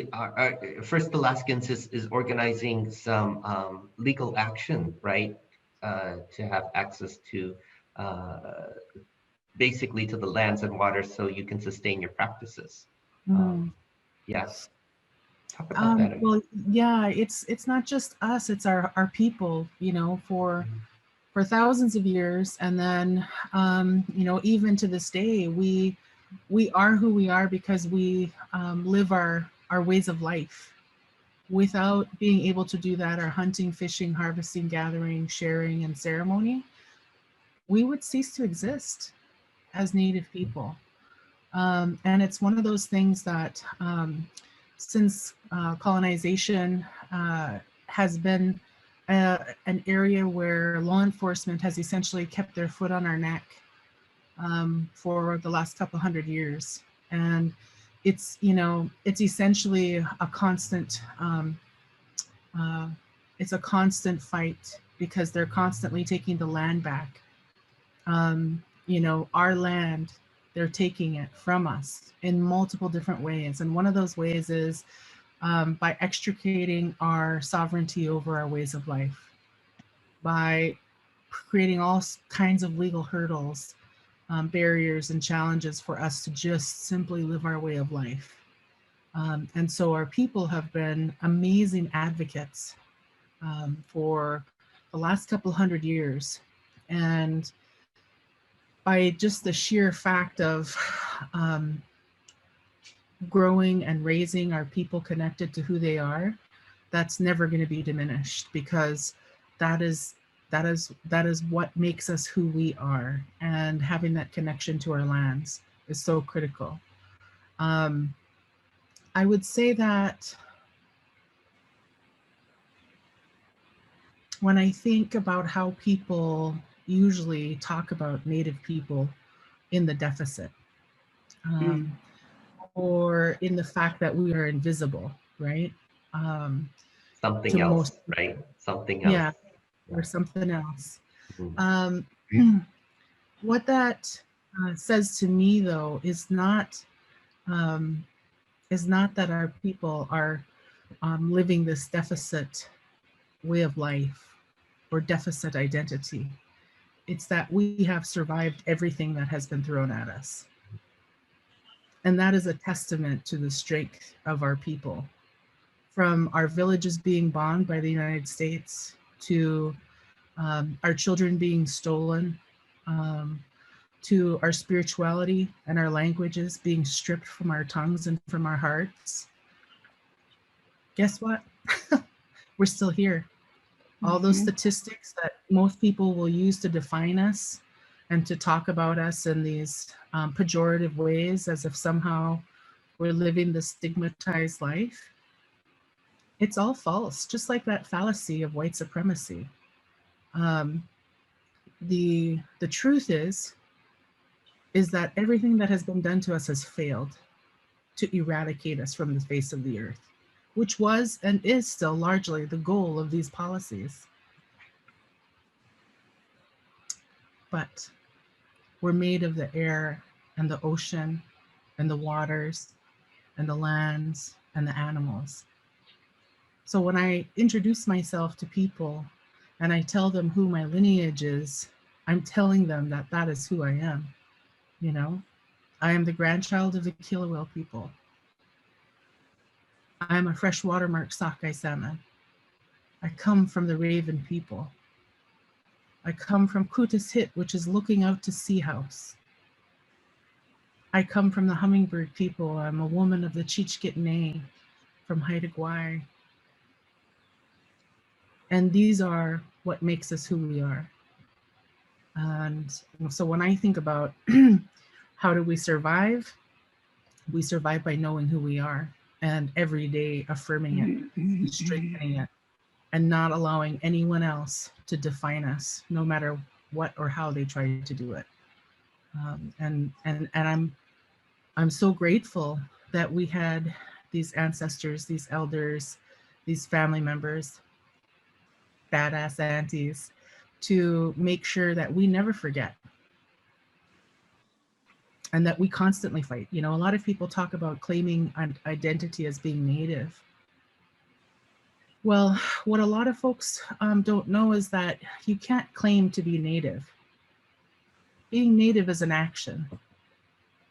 Speaker 1: First Alaskans is organizing some legal action, right? To have access to basically to the lands and waters so you can sustain your practices. Yes. Talk about that.
Speaker 5: Well, yeah, it's not just us, it's our people, for thousands of years. And then, even to this day, we are who we are because we live our ways of life. Without being able to do that, our hunting, fishing, harvesting, gathering, sharing, and ceremony, we would cease to exist as Native people. And it's one of those things that since colonization has been an area where law enforcement has essentially kept their foot on our neck for the last couple hundred years. And it's essentially a constant, it's a constant fight because they're constantly taking the land back. Our land, they're taking it from us in multiple different ways. And one of those ways is by extricating our sovereignty over our ways of life, by creating all kinds of legal hurdles, barriers and challenges for us to just simply live our way of life. And so our people have been amazing advocates for the last couple hundred years. And by just the sheer fact of growing and raising our people connected to who they are, that's never going to be diminished, because that is what makes us who we are, and having that connection to our lands is so critical. I would say that when I think about how people usually talk about Native people in the deficit, or in the fact that we are invisible, right?
Speaker 1: Something else, right? Something else.
Speaker 5: Yeah, or something else. What that says to me, though, is not that our people are living this deficit way of life or deficit identity. It's that we have survived everything that has been thrown at us. And that is a testament to the strength of our people. From our villages being bombed by the United States, to our children being stolen, to our spirituality and our languages being stripped from our tongues and from our hearts. Guess what? We're still here. All those statistics that most people will use to define us and to talk about us in these pejorative ways, as if somehow we're living this stigmatized life, it's all false, just like that fallacy of white supremacy. The truth is that everything that has been done to us has failed to eradicate us from the face of the earth, which was and is still largely the goal of these policies. But we're made of the air and the ocean and the waters and the lands and the animals. So when I introduce myself to people and I tell them who my lineage is, I'm telling them that that is who I am. You know, I am the grandchild of the Kilauea people. I am a freshwater mark sockeye salmon. I come from the Raven people. I come from Kutas Hit, which is looking out to Sea House. I come from the Hummingbird people. I'm a woman of the Chichkitney from Haida Gwaii. And these are what makes us who we are. And so when I think about how do we survive by knowing who we are and every day affirming it, and strengthening it, and not allowing anyone else to define us, no matter what or how they try to do it. And I'm so grateful that we had these ancestors, these elders, these family members, badass aunties, to make sure that we never forget and that we constantly fight. You know, a lot of people talk about claiming an identity as being Native. Well, what a lot of folks don't know is that you can't claim to be Native. Being Native is an action.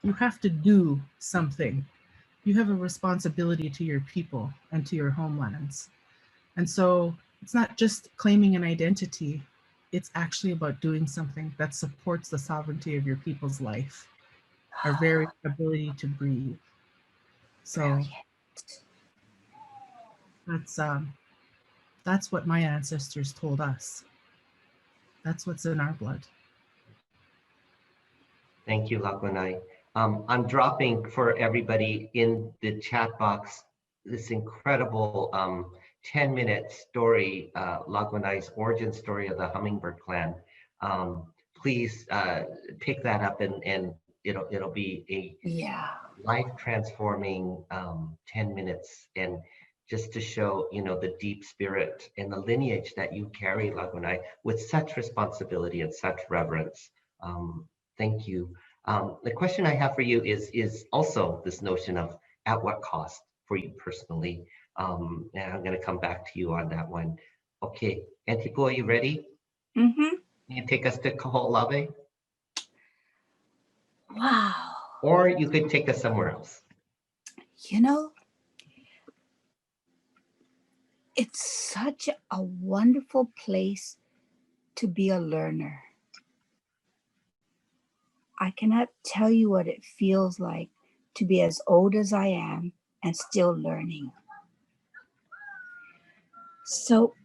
Speaker 5: You have to do something. You have a responsibility to your people and to your homelands. And so it's not just claiming an identity, it's actually about doing something that supports the sovereignty of your people's life, our very ability to breathe. So that's what my ancestors told us. That's what's in our blood.
Speaker 1: Thank you, Lagunai. I'm dropping for everybody in the chat box this incredible 10-minute story, Lagunai's origin story of the Hummingbird clan. Please pick that up, and it'll be a life-transforming 10 minutes, and just to show, you know, the deep spirit and the lineage that you carry, Lagunai, with such responsibility and such reverence. Thank you. The question I have for you is also this notion of at what cost for you personally. And I'm going to come back to you on that one. Okay, Antipo, are you ready?
Speaker 3: Mm-hmm.
Speaker 1: Can you take us to Kaho'olawe?
Speaker 3: Wow.
Speaker 1: Or you could take us somewhere else.
Speaker 3: You know, it's such a wonderful place to be a learner. I cannot tell you what it feels like to be as old as I am and still learning. So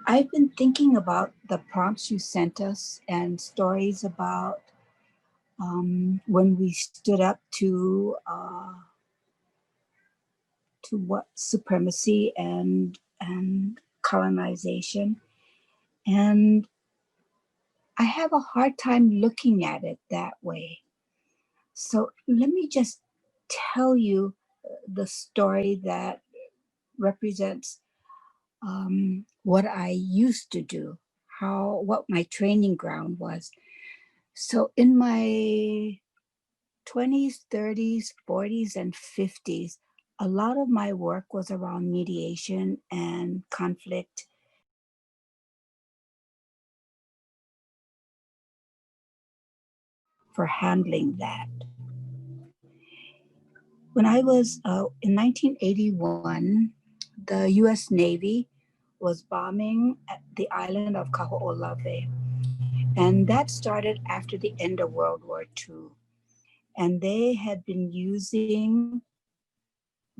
Speaker 3: I've been thinking about the prompts you sent us and stories about when we stood up to what supremacy and colonization. And I have a hard time looking at it that way. So let me just tell you the story that represents what I used to do, what my training ground was. So in my 20s, 30s, 40s, and 50s, a lot of my work was around mediation and conflict. For handling that. When I was in 1981, the US Navy was bombing at the island of Kaho'olawe. And that started after the end of World War II. And they had been using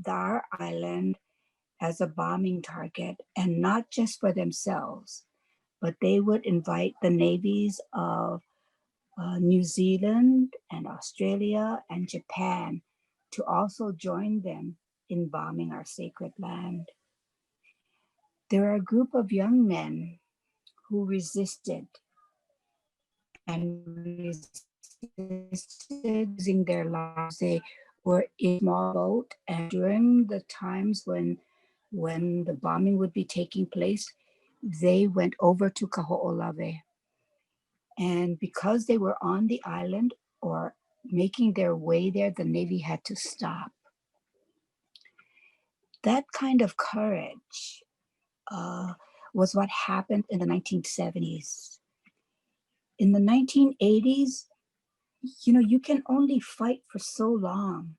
Speaker 3: our island as a bombing target, and not just for themselves, but they would invite the navies of New Zealand and Australia and Japan to also join them in bombing our sacred land. There are a group of young men who resisted using their lives. They were in a small boat, and during the times when the bombing would be taking place, they went over to Kaho'olawe. And because they were on the island or making their way there, the Navy had to stop. That kind of courage was what happened in the 1970s. In the 1980s, you can only fight for so long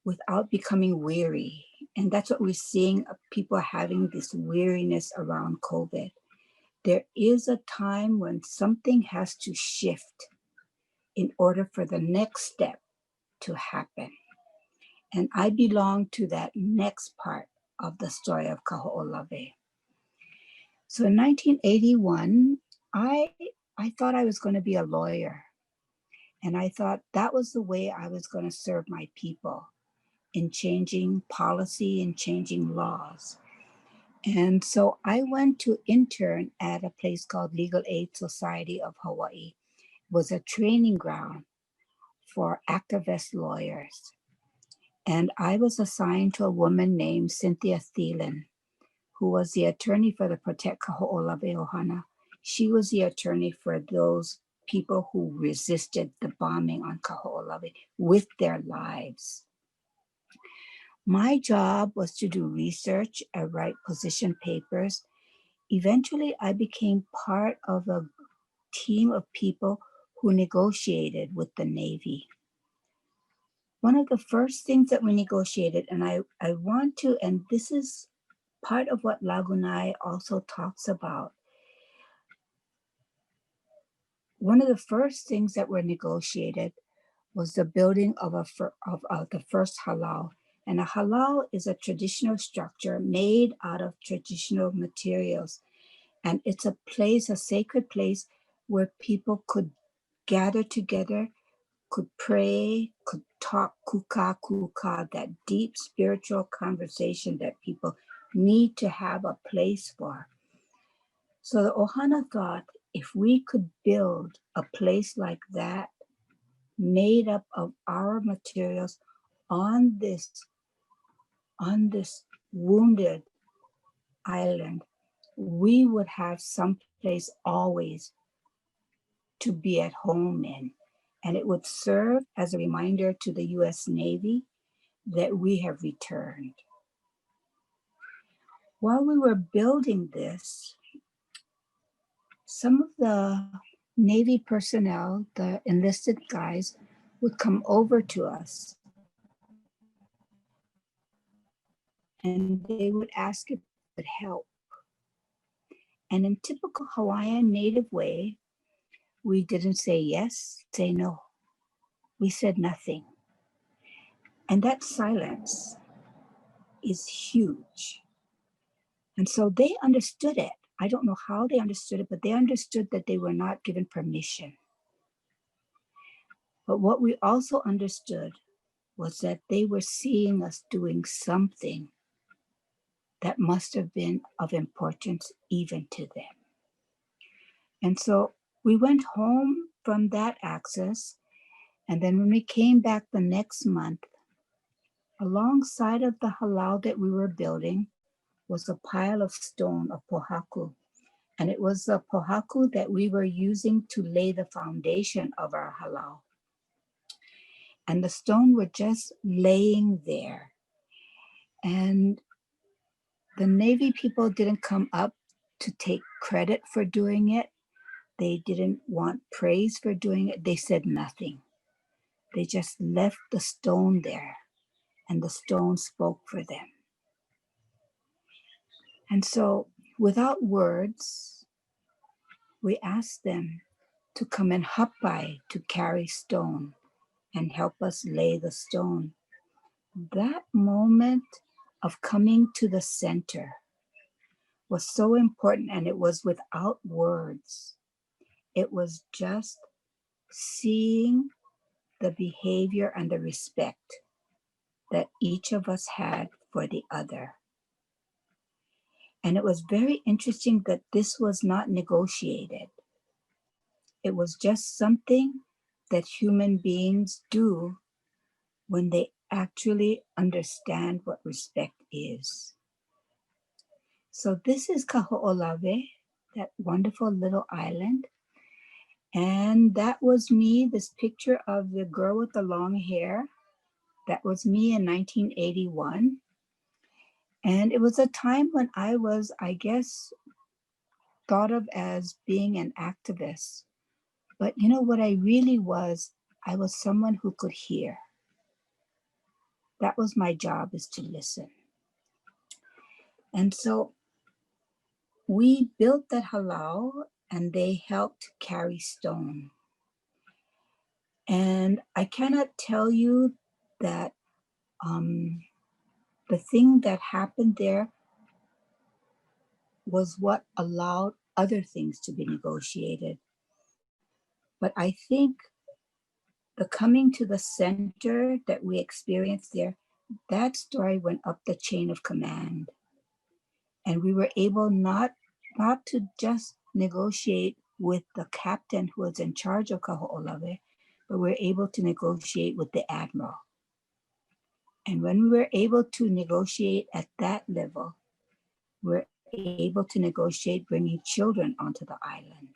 Speaker 3: without becoming weary. And that's what we're seeing, people having this weariness around COVID. There is a time when something has to shift in order for the next step to happen. And I belong to that next part of the story of Kaho'olawe. So in 1981, I thought I was going to be a lawyer. And I thought that was the way I was going to serve my people in changing policy and changing laws. And so I went to intern at a place called Legal Aid Society of Hawaii. It was a training ground for activist lawyers. And I was assigned to a woman named Cynthia Thielen, who was the attorney for the Protect Kaho'olawe Ohana. She was the attorney for those people who resisted the bombing on Kaho'olawe with their lives. My job was to do research and write position papers. Eventually, I became part of a team of people who negotiated with the Navy. One of the first things that we negotiated, and I want to, and this is part of what Lagunai also talks about. One of the first things that were negotiated was the building of the first halau. And a halau is a traditional structure made out of traditional materials. And it's a place, a sacred place where people could gather together, could pray, could talk kuka, that deep spiritual conversation that people need to have a place for. So the Ohana thought, if we could build a place like that, made up of our materials on this wounded island, we would have some place always to be at home in. And it would serve as a reminder to the US Navy that we have returned. While we were building this, some of the Navy personnel, the enlisted guys, would come over to us and they would ask if we could help. And in typical Hawaiian Native way, we didn't say yes, say no. We said nothing. And that silence is huge. And so they understood it. I don't know how they understood it, but they understood that they were not given permission. But what we also understood was that they were seeing us doing something that must have been of importance even to them. And so we went home from that access. And then when we came back the next month, alongside of the halau that we were building was a pile of stone, a pohaku. And it was the pohaku that we were using to lay the foundation of our halau. And the stone were just laying there. And the Navy people didn't come up to take credit for doing it. They didn't want praise for doing it. They said nothing. They just left the stone there, and the stone spoke for them. And so, without words, we asked them to come and hapai to carry stone and help us lay the stone. That moment of coming to the center was so important, and it was without words. It was just seeing the behavior and the respect that each of us had for the other. And it was very interesting that this was not negotiated. It was just something that human beings do when they actually understand what respect is. So this is Kaho'olawe, that wonderful little island. And that was me, this picture of the girl with the long hair. That was me in 1981. And it was a time when I was, I guess, thought of as being an activist. But you know what I really was? I was someone who could hear. That was my job, is to listen. And so we built that halau, and they helped carry stone. And I cannot tell you that the thing that happened there was what allowed other things to be negotiated. But I think the coming to the center that we experienced there, that story went up the chain of command. And we were able not to just negotiate with the captain who was in charge of Kaho'olawe, but we were able to negotiate with the admiral. And when we were able to negotiate at that level, we're able to negotiate bringing children onto the island.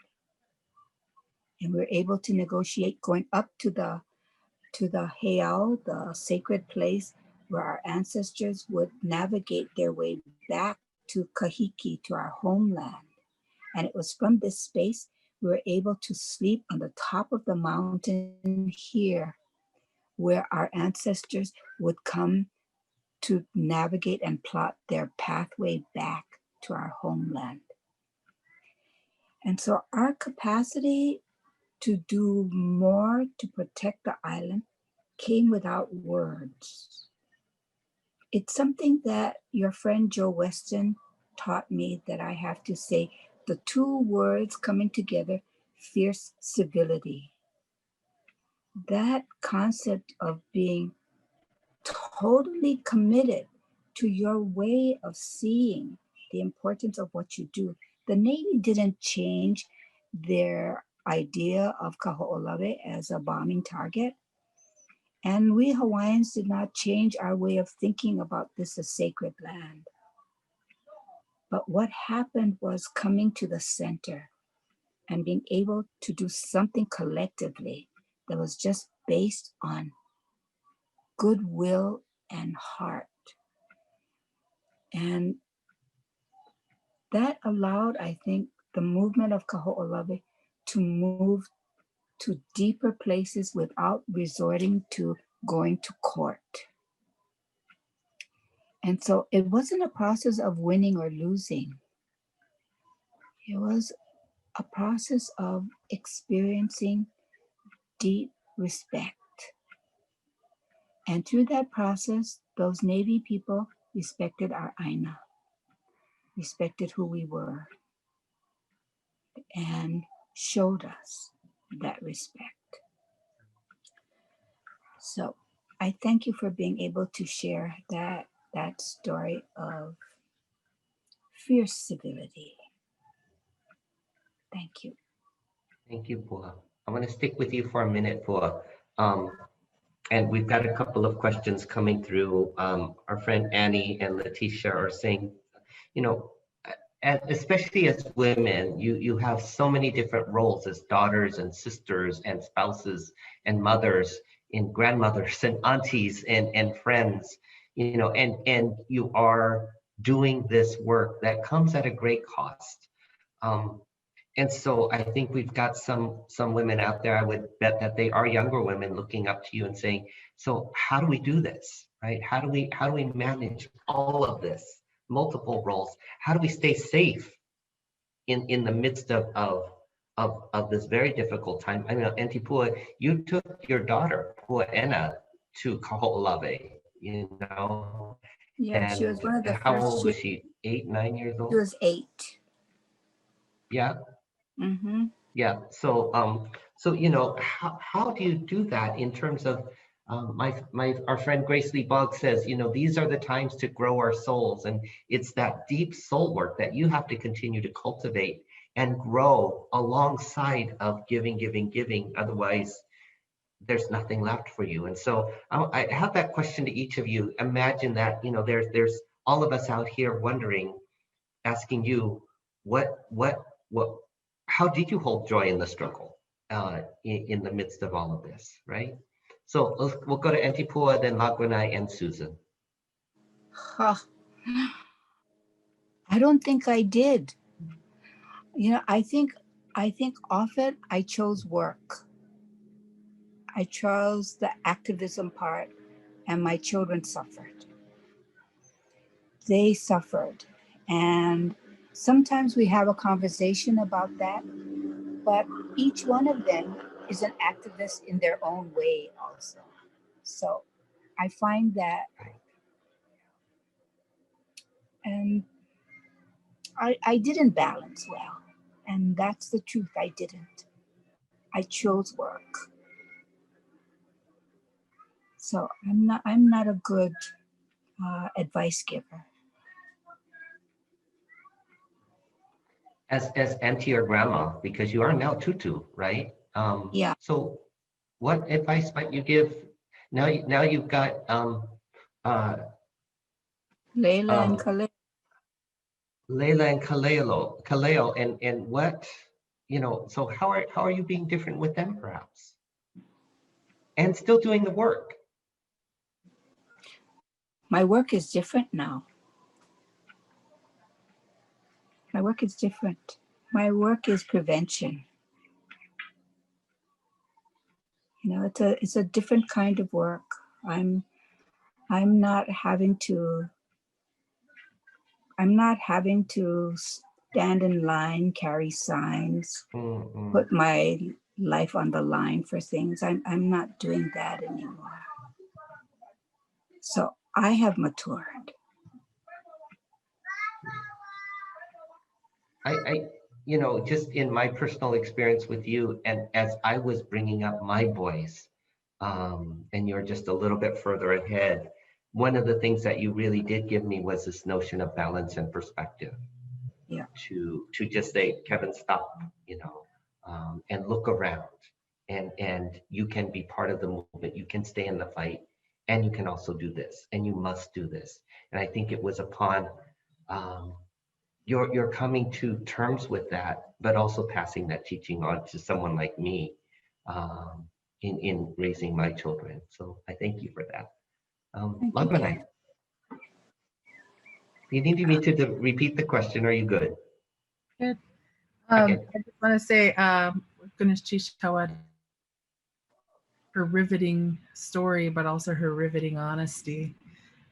Speaker 3: And we're able to negotiate going up to the heiau, the sacred place where our ancestors would navigate their way back to Kahiki, to our homeland. And it was from this space we were able to sleep on the top of the mountain here, where our ancestors would come to navigate and plot their pathway back to our homeland. And so our capacity to do more to protect the island came without words. It's something that your friend Joe Weston taught me, that I have to say the two words coming together, fierce civility. That concept of being totally committed to your way of seeing the importance of what you do. The Navy didn't change their idea of Kaho'olawe as a bombing target. And we Hawaiians did not change our way of thinking about this as sacred land. But what happened was coming to the center and being able to do something collectively that was just based on goodwill and heart. And that allowed, I think, the movement of Kaho'olawe to move to deeper places without resorting to going to court. And so it wasn't a process of winning or losing. It was a process of experiencing deep respect. And through that process, those Navy people respected our Aina, respected who we were, and showed us that respect. So I thank you for being able to share that story of fierce civility. Thank you.
Speaker 1: Thank you, Pua. I want to stick with you for a minute, Pua. And we've got a couple of questions coming through. Our friend Annie and Letitia are saying, you know, especially as women, you have so many different roles as daughters and sisters and spouses and mothers and grandmothers and aunties and friends, you know, and you are doing this work that comes at a great cost. And so I think we've got some women out there, I would bet that they are younger women looking up to you and saying, so how do we do this, right? How do we manage all of this, multiple roles? How do we stay safe in the midst of this very difficult time? I mean, Auntie Pua, you took your daughter, Puanani, to Kaho'olawe, you know?
Speaker 3: Yeah,
Speaker 1: and
Speaker 3: she was one of the
Speaker 1: how
Speaker 3: first.
Speaker 1: old was she? 8, 9 years old?
Speaker 3: She was 8.
Speaker 1: Yeah.
Speaker 3: Mm-hmm.
Speaker 1: Yeah. So you know, how do you do that in terms of our friend Grace Lee Bogg says, you know, these are the times to grow our souls, and it's that deep soul work that you have to continue to cultivate and grow alongside of giving. Otherwise, there's nothing left for you. And so I have that question to each of you. Imagine that, you know, there's all of us out here wondering, asking you, how did you hold joy in the struggle in the midst of all of this, right? So we'll go to Auntie Pua, then Lagunai and Susan.
Speaker 3: Huh. I don't think I did. You know, I think often I chose work. I chose the activism part, and my children suffered. They suffered. And sometimes we have a conversation about that, but each one of them is an activist in their own way also. So I find that, and I didn't balance well. And that's the truth, I didn't. I chose work. So I'm not a good advice giver.
Speaker 1: As auntie or grandma, because you are now tutu, right?
Speaker 3: Yeah.
Speaker 1: So what advice might you give? Now you've got uh,
Speaker 3: Layla and
Speaker 1: um,
Speaker 3: Khalil.
Speaker 1: Layla and Kaleo, and what, so how are you being different with them perhaps? And still doing the work.
Speaker 3: My work is different now. My work is different. My work is prevention. You know, it's a different kind of work. I'm not having to stand in line, carry signs,
Speaker 1: Mm-mm.
Speaker 3: put my life on the line for things. I'm not doing that anymore. So I have matured.
Speaker 1: I just in my personal experience with you, and as I was bringing up my boys, and you're just a little bit further ahead, one of the things that you really did give me was this notion of balance and perspective.
Speaker 3: Yeah.
Speaker 1: To just say, Kevin, stop, and look around, and you can be part of the movement. You can stay in the fight, and you can also do this, and you must do this. And I think it was upon you're coming to terms with that, but also passing that teaching on to someone like me in raising my children. So I thank you for that.
Speaker 3: Thank you,
Speaker 1: Lagunai,
Speaker 3: Ken.
Speaker 1: you need me to repeat the question. Are you good?
Speaker 5: Good.
Speaker 1: Okay.
Speaker 5: I just want to say, goodness, Chishawad, her riveting story, but also her riveting honesty.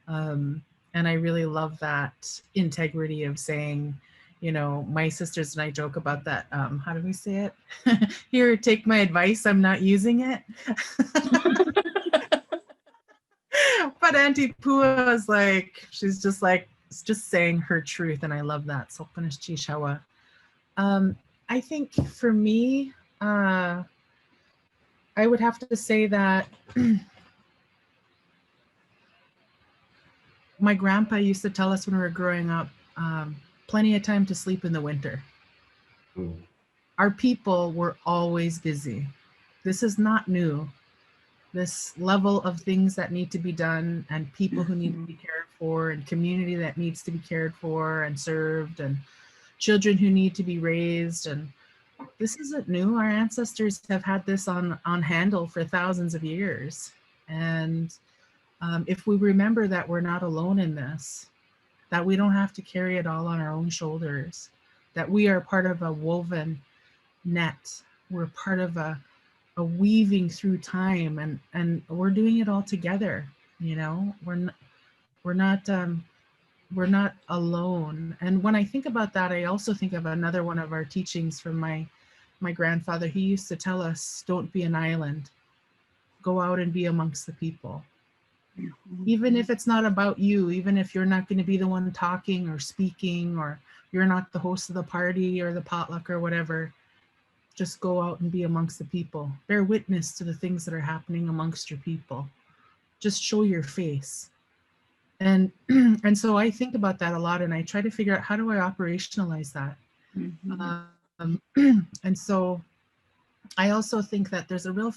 Speaker 5: And I really love that integrity of saying, my sisters and I joke about that. How do we say it? Here, take my advice. I'm not using it. But Auntie Pua is like, she's just like, it's just saying her truth. And I love that. So finish Chishawa. I think for me, I would have to say that my grandpa used to tell us when we were growing up, plenty of time to sleep in the winter.
Speaker 1: Mm.
Speaker 5: Our people were always busy. This is not new. This level of things that need to be done, and people who need to be cared for, and community that needs to be cared for and served, and children who need to be raised. And this isn't new. Our ancestors have had this on handle for thousands of years. And if we remember that we're not alone in this, that we don't have to carry it all on our own shoulders, that we are part of a woven net, we're part of a weaving through time, and we're doing it all together. We're not alone. And when I think about that, I also think of another one of our teachings from my grandfather. He used to tell us, don't be an island, go out and be amongst the people. Even if it's not about you, even if you're not going to be the one talking or speaking, or you're not the host of the party or the potluck or whatever, just go out and be amongst the people. Bear witness to the things that are happening amongst your people. Just show your face. And and so I think about that a lot, and I try to figure out, how do I operationalize that? And so I also think that there's a real,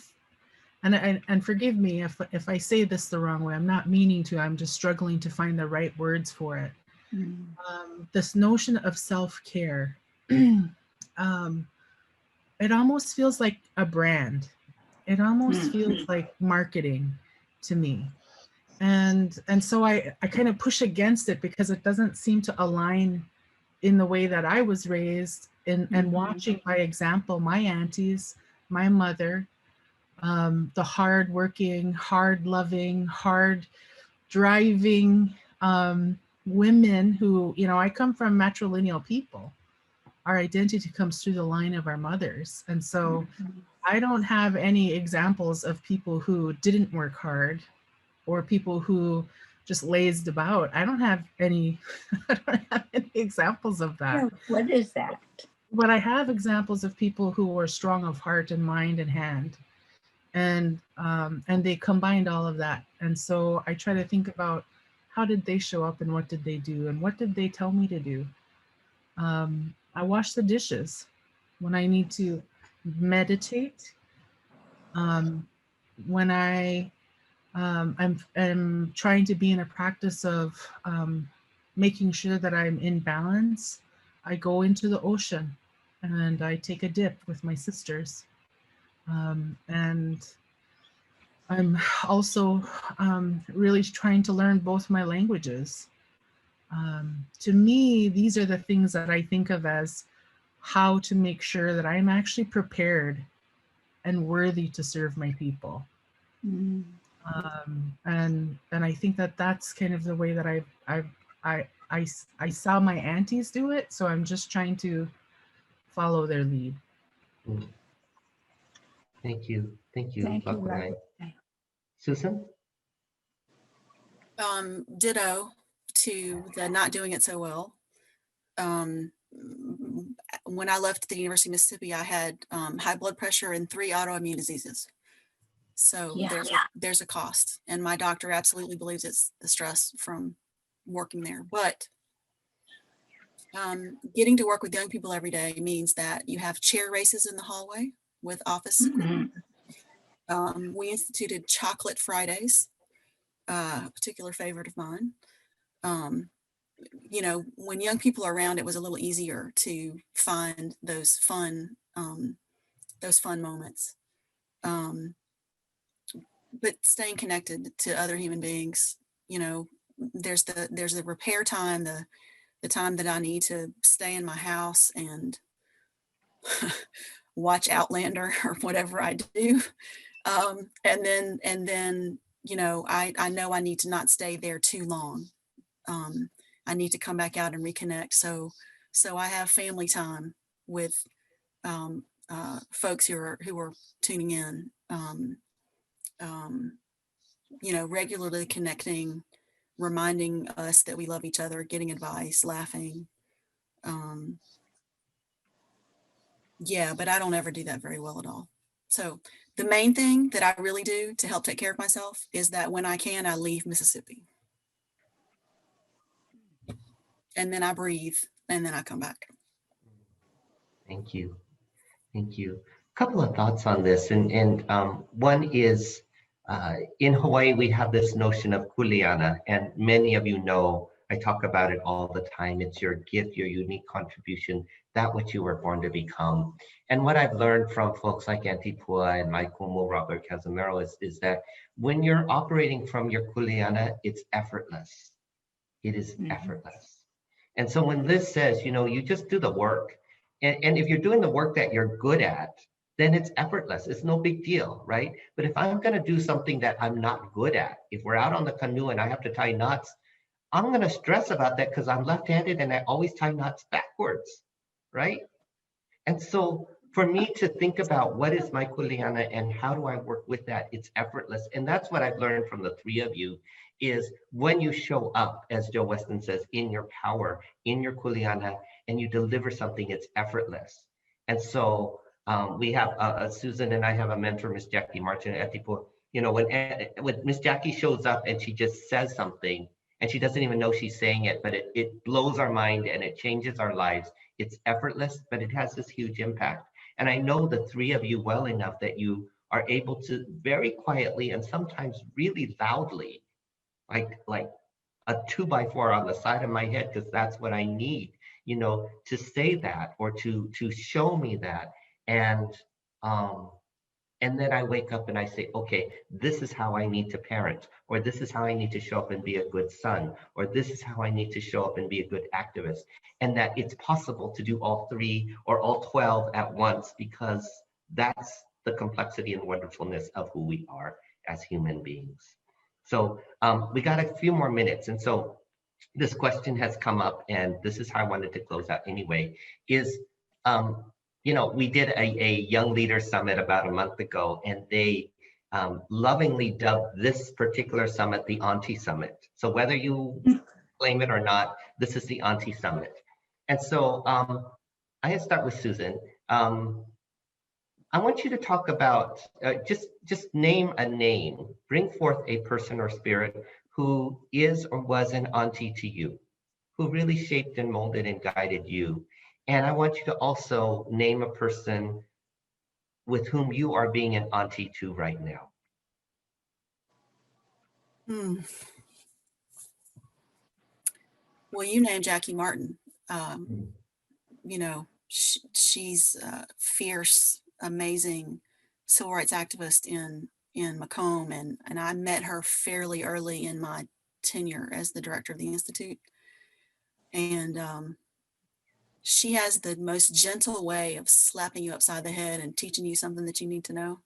Speaker 5: and forgive me if I say this the wrong way, I'm not meaning to, I'm just struggling to find the right words for it. This notion of self-care, it almost feels like a brand. It almost feels like marketing to me. And so I kind of push against it, because it doesn't seem to align in the way that I was raised, and watching by example, my aunties, my mother, the hard-working, hard-loving, hard-driving women who, you know, I come from matrilineal people. Our identity comes through the line of our mothers. And so I don't have any examples of people who didn't work hard or people who just lazed about. I don't have any, I don't have any examples of that.
Speaker 3: Yeah, what is that?
Speaker 5: But I have examples of people who were strong of heart and mind and hand. And they combined all of that. And so I try to think about how did they show up and what did they do and what did they tell me to do? I wash the dishes when I need to meditate. When I'm trying to be in a practice of making sure that I'm in balance, I go into the ocean and I take a dip with my sisters. And I'm also really trying to learn both my languages. To me, these are the things that I think of as how to make sure that I'm actually prepared and worthy to serve my people. And I think that that's kind of the way that I saw my aunties do it. So I'm just trying to follow their lead.
Speaker 1: Thank you. Thank you.
Speaker 3: Thank you,
Speaker 1: Puanani.
Speaker 3: Robert.
Speaker 1: Susan?
Speaker 6: Ditto to the not doing it so well. When I left the University of Mississippi, I had high blood pressure and 3 autoimmune diseases. So there's a cost. And my doctor absolutely believes it's the stress from working there. But getting to work with young people every day means that you have chair races in the hallway with office equipment. We instituted Chocolate Fridays, a particular favorite of mine. You know, when young people are around, it was a little easier to find those fun moments. But staying connected to other human beings, you know, there's the repair time, the time that I need to stay in my house and watch Outlander or whatever I do. And then, you know I know I need to not stay there too long. I need to come back out and reconnect. So I have family time with folks who are tuning in, you know, regularly connecting, reminding us that we love each other, getting advice, laughing. Yeah, but I don't ever do that very well at all. So the main thing that I really do to help take care of myself is that when I can, I leave Mississippi. And then I breathe, and then I come back.
Speaker 1: Thank you. Thank you. A couple of thoughts on this. And one is, in Hawaii, we have this notion of kuleana, and many of you know, I talk about it all the time. It's your gift, your unique contribution, that which you were born to become. And what I've learned from folks like Auntie Pua and my kumu, Robert Casimiro, is that when you're operating from your kuleana, it's effortless. It is effortless. And so when Liz says, you know, you just do the work, and if you're doing the work that you're good at, then it's effortless. It's no big deal, right? But if I'm going to do something that I'm not good at, if we're out on the canoe and I have to tie knots, I'm going to stress about that because I'm left-handed and I always tie knots backwards, right? And so for me to think about what is my kuleana and how do I work with that, it's effortless. And that's what I've learned from the three of you is when you show up, as Joe Weston says, in your power, in your kuleana, and you deliver something, it's effortless. And so we have, Susan and I have a mentor, Miss Jackie Martin at Tipo. You know, when Miss Jackie shows up and she just says something, and she doesn't even know she's saying it, but it blows our mind and it changes our lives. It's effortless, but it has this huge impact. And I know the three of you well enough that you are able to very quietly and sometimes really loudly, like a 2x4 on the side of my head, because that's what I need, you know, to say that or to show me that. And And then I wake up and I say, okay, this is how I need to parent, or this is how I need to show up and be a good son, or this is how I need to show up and be a good activist. And that it's possible to do all 3 or all 12 at once, because that's the complexity and wonderfulness of who we are as human beings. So we got a few more minutes. And so this question has come up, and this is how I wanted to close out anyway, is, you know, we did a Young Leader Summit about a month ago, and they lovingly dubbed this particular summit the Auntie Summit. So whether you claim it or not, this is the Auntie Summit. And so I start with Susan. I want you to talk about, just name a name, bring forth a person or spirit who is or was an auntie to you, who really shaped and molded and guided you. And I want you to also name a person with whom you are being an auntie to right now.
Speaker 6: Well, you named Jackie Martin. You know, she's a fierce, amazing civil rights activist in Macomb, and I met her fairly early in my tenure as the director of the Institute. And she has the most gentle way of slapping you upside the head and teaching you something that you need to know.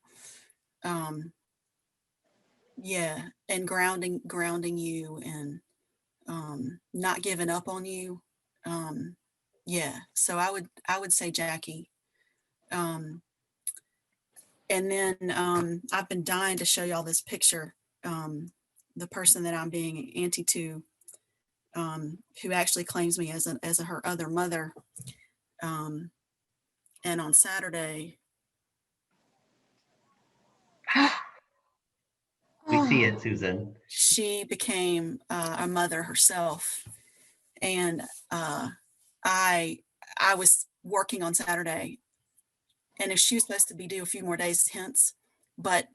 Speaker 6: Yeah, and grounding you, and not giving up on you. Yeah, so I would say Jackie. And then I've been dying to show y'all this picture. The person that I'm being auntie to, who actually claims me as her other mother. And on Saturday,
Speaker 1: We see it, Susan.
Speaker 6: she became a mother herself. And I was working on Saturday, and if she was supposed to be due a few more days hence, but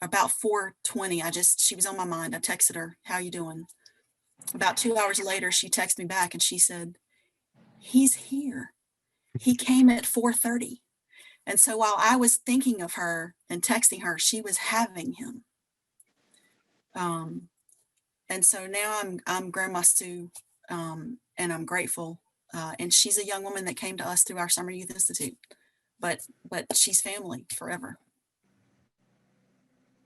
Speaker 6: about 4:20, she was on my mind. I texted her, "How you doing?" About 2 hours later, she texted me back and she said, "He's here. He came at 4:30. And so while I was thinking of her and texting her, she was having him. And so now I'm Grandma Sue, and I'm grateful. And she's a young woman that came to us through our Summer Youth Institute, but she's family forever.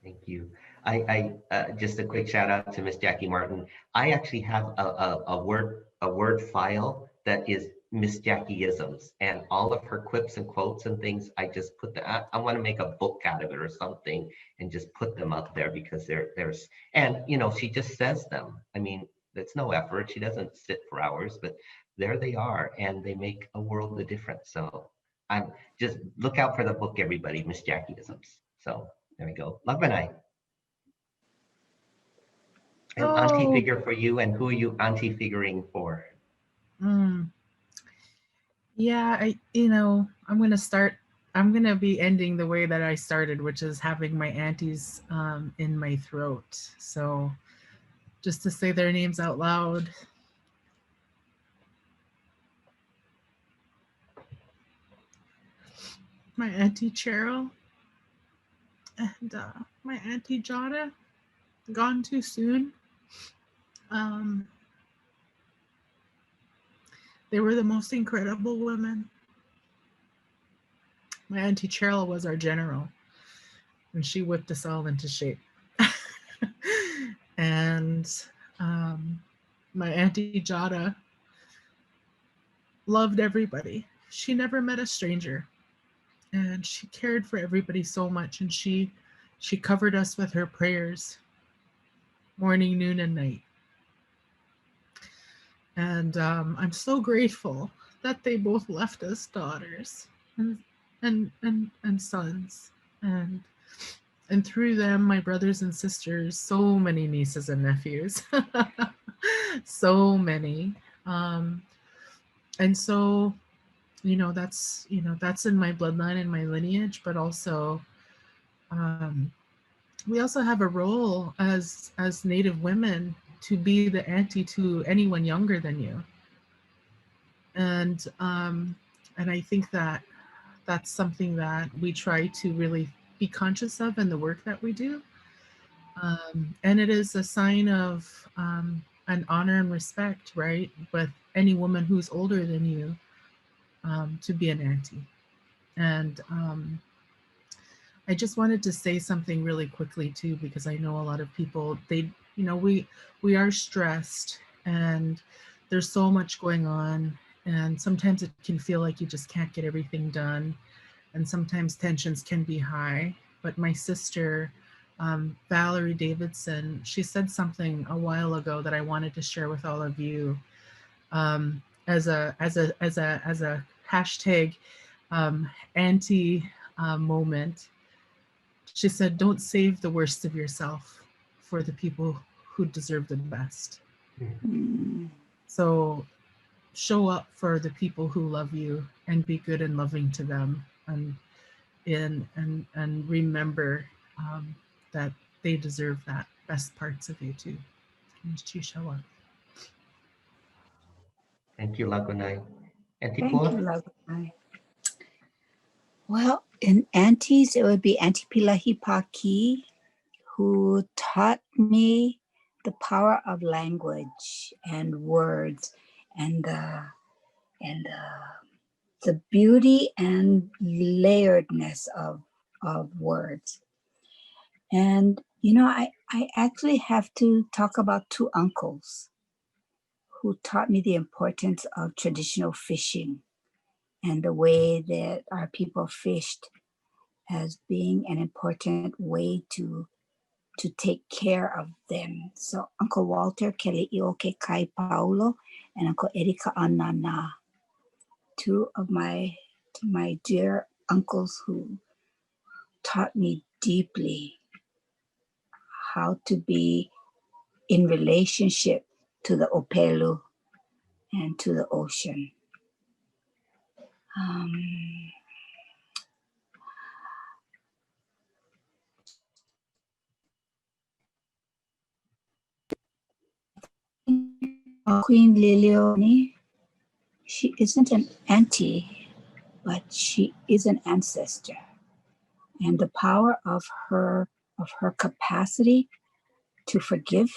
Speaker 1: Thank you. I just a quick shout out to Miss Jackie Martin. I actually have a word file that is Miss Jackie-isms, and all of her quips and quotes and things. I just put I want to make a book out of it or something and just put them up there, because there's, and you know, she just says them. I mean, it's no effort. She doesn't sit for hours, but there they are, and they make a world of difference. So I'm just look out for the book, everybody, Miss Jackie-isms. So there we go. Labanai. An auntie figure for you, and who are you auntie figuring for?
Speaker 5: Yeah, I'm going to be ending the way that I started, which is having my aunties in my throat. So just to say their names out loud. My Auntie Cheryl and my Auntie Jada, gone too soon. They were the most incredible women. My Auntie Cheryl was our general, and she whipped us all into shape. And my Auntie Jada loved everybody. She never met a stranger, and she cared for everybody so much, and she covered us with her prayers morning, noon, and night. And I'm so grateful that they both left us daughters and sons, and through them, my brothers and sisters, so many nieces and nephews, so many. And so, that's in my bloodline and my lineage, but also, we also have a role as Native women to be the auntie to anyone younger than you. And I think that that's something that we try to really be conscious of in the work that we do. And it is a sign of an honor and respect, right, with any woman who's older than you, to be an auntie. And I just wanted to say something really quickly too, because I know a lot of people, we are stressed and there's so much going on, and sometimes it can feel like you just can't get everything done, and sometimes tensions can be high. But my sister, Valerie Davidson, she said something a while ago that I wanted to share with all of you, as a hashtag anti moment. She said, "Don't save the worst of yourself for the people who deserve the best."
Speaker 3: Mm.
Speaker 5: So show up for the people who love you and be good and loving to them, and remember that they deserve that best parts of you too. And to show up.
Speaker 1: Thank you, Lagunay. Auntie
Speaker 3: Thank you,
Speaker 1: Pua?
Speaker 3: Lagunay. Well, in aunties, it would be Auntie Pilahi Paki, who taught me the power of language and words, and the beauty and layeredness of words. And I actually have to talk about two uncles who taught me the importance of traditional fishing and the way that our people fished as being an important way to take care of them. So Uncle Walter Keli'ioke Kai Paulo and Uncle Erika Anana, two of my dear uncles who taught me deeply how to be in relationship to the Opelu and to the ocean. Queen Lilioni, she isn't an auntie, but she is an ancestor. And the power of her capacity to forgive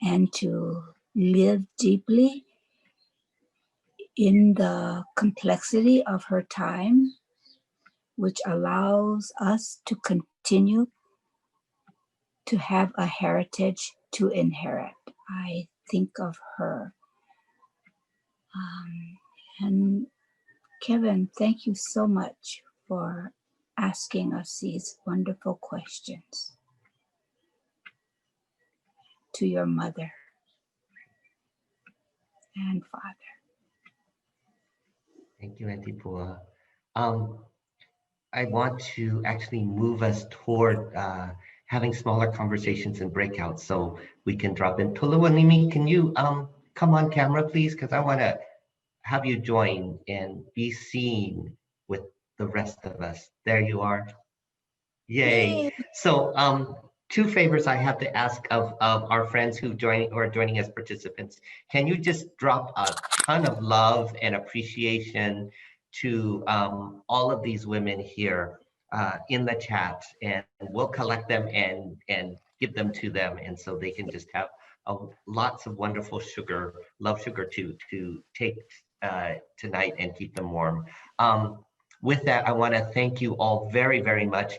Speaker 3: and to live deeply in the complexity of her time, which allows us to continue to have a heritage to inherit. I think of her. And Kevin, thank you so much for asking us these wonderful questions. To your mother and father.
Speaker 1: Thank you, Auntie Pua. I want to actually move us toward having smaller conversations and breakouts so we can drop in. Tuluwanimi, can you come on camera, please? Because I want to have you join and be seen with the rest of us. There you are. Yay. So two favors I have to ask of our friends who are joining as participants. Can you just drop a ton of love and appreciation to all of these women here in the chat, and we'll collect them and give them to them, and so they can just have lots of wonderful love sugar to take tonight and keep them warm. With that, I want to thank you all very, very much.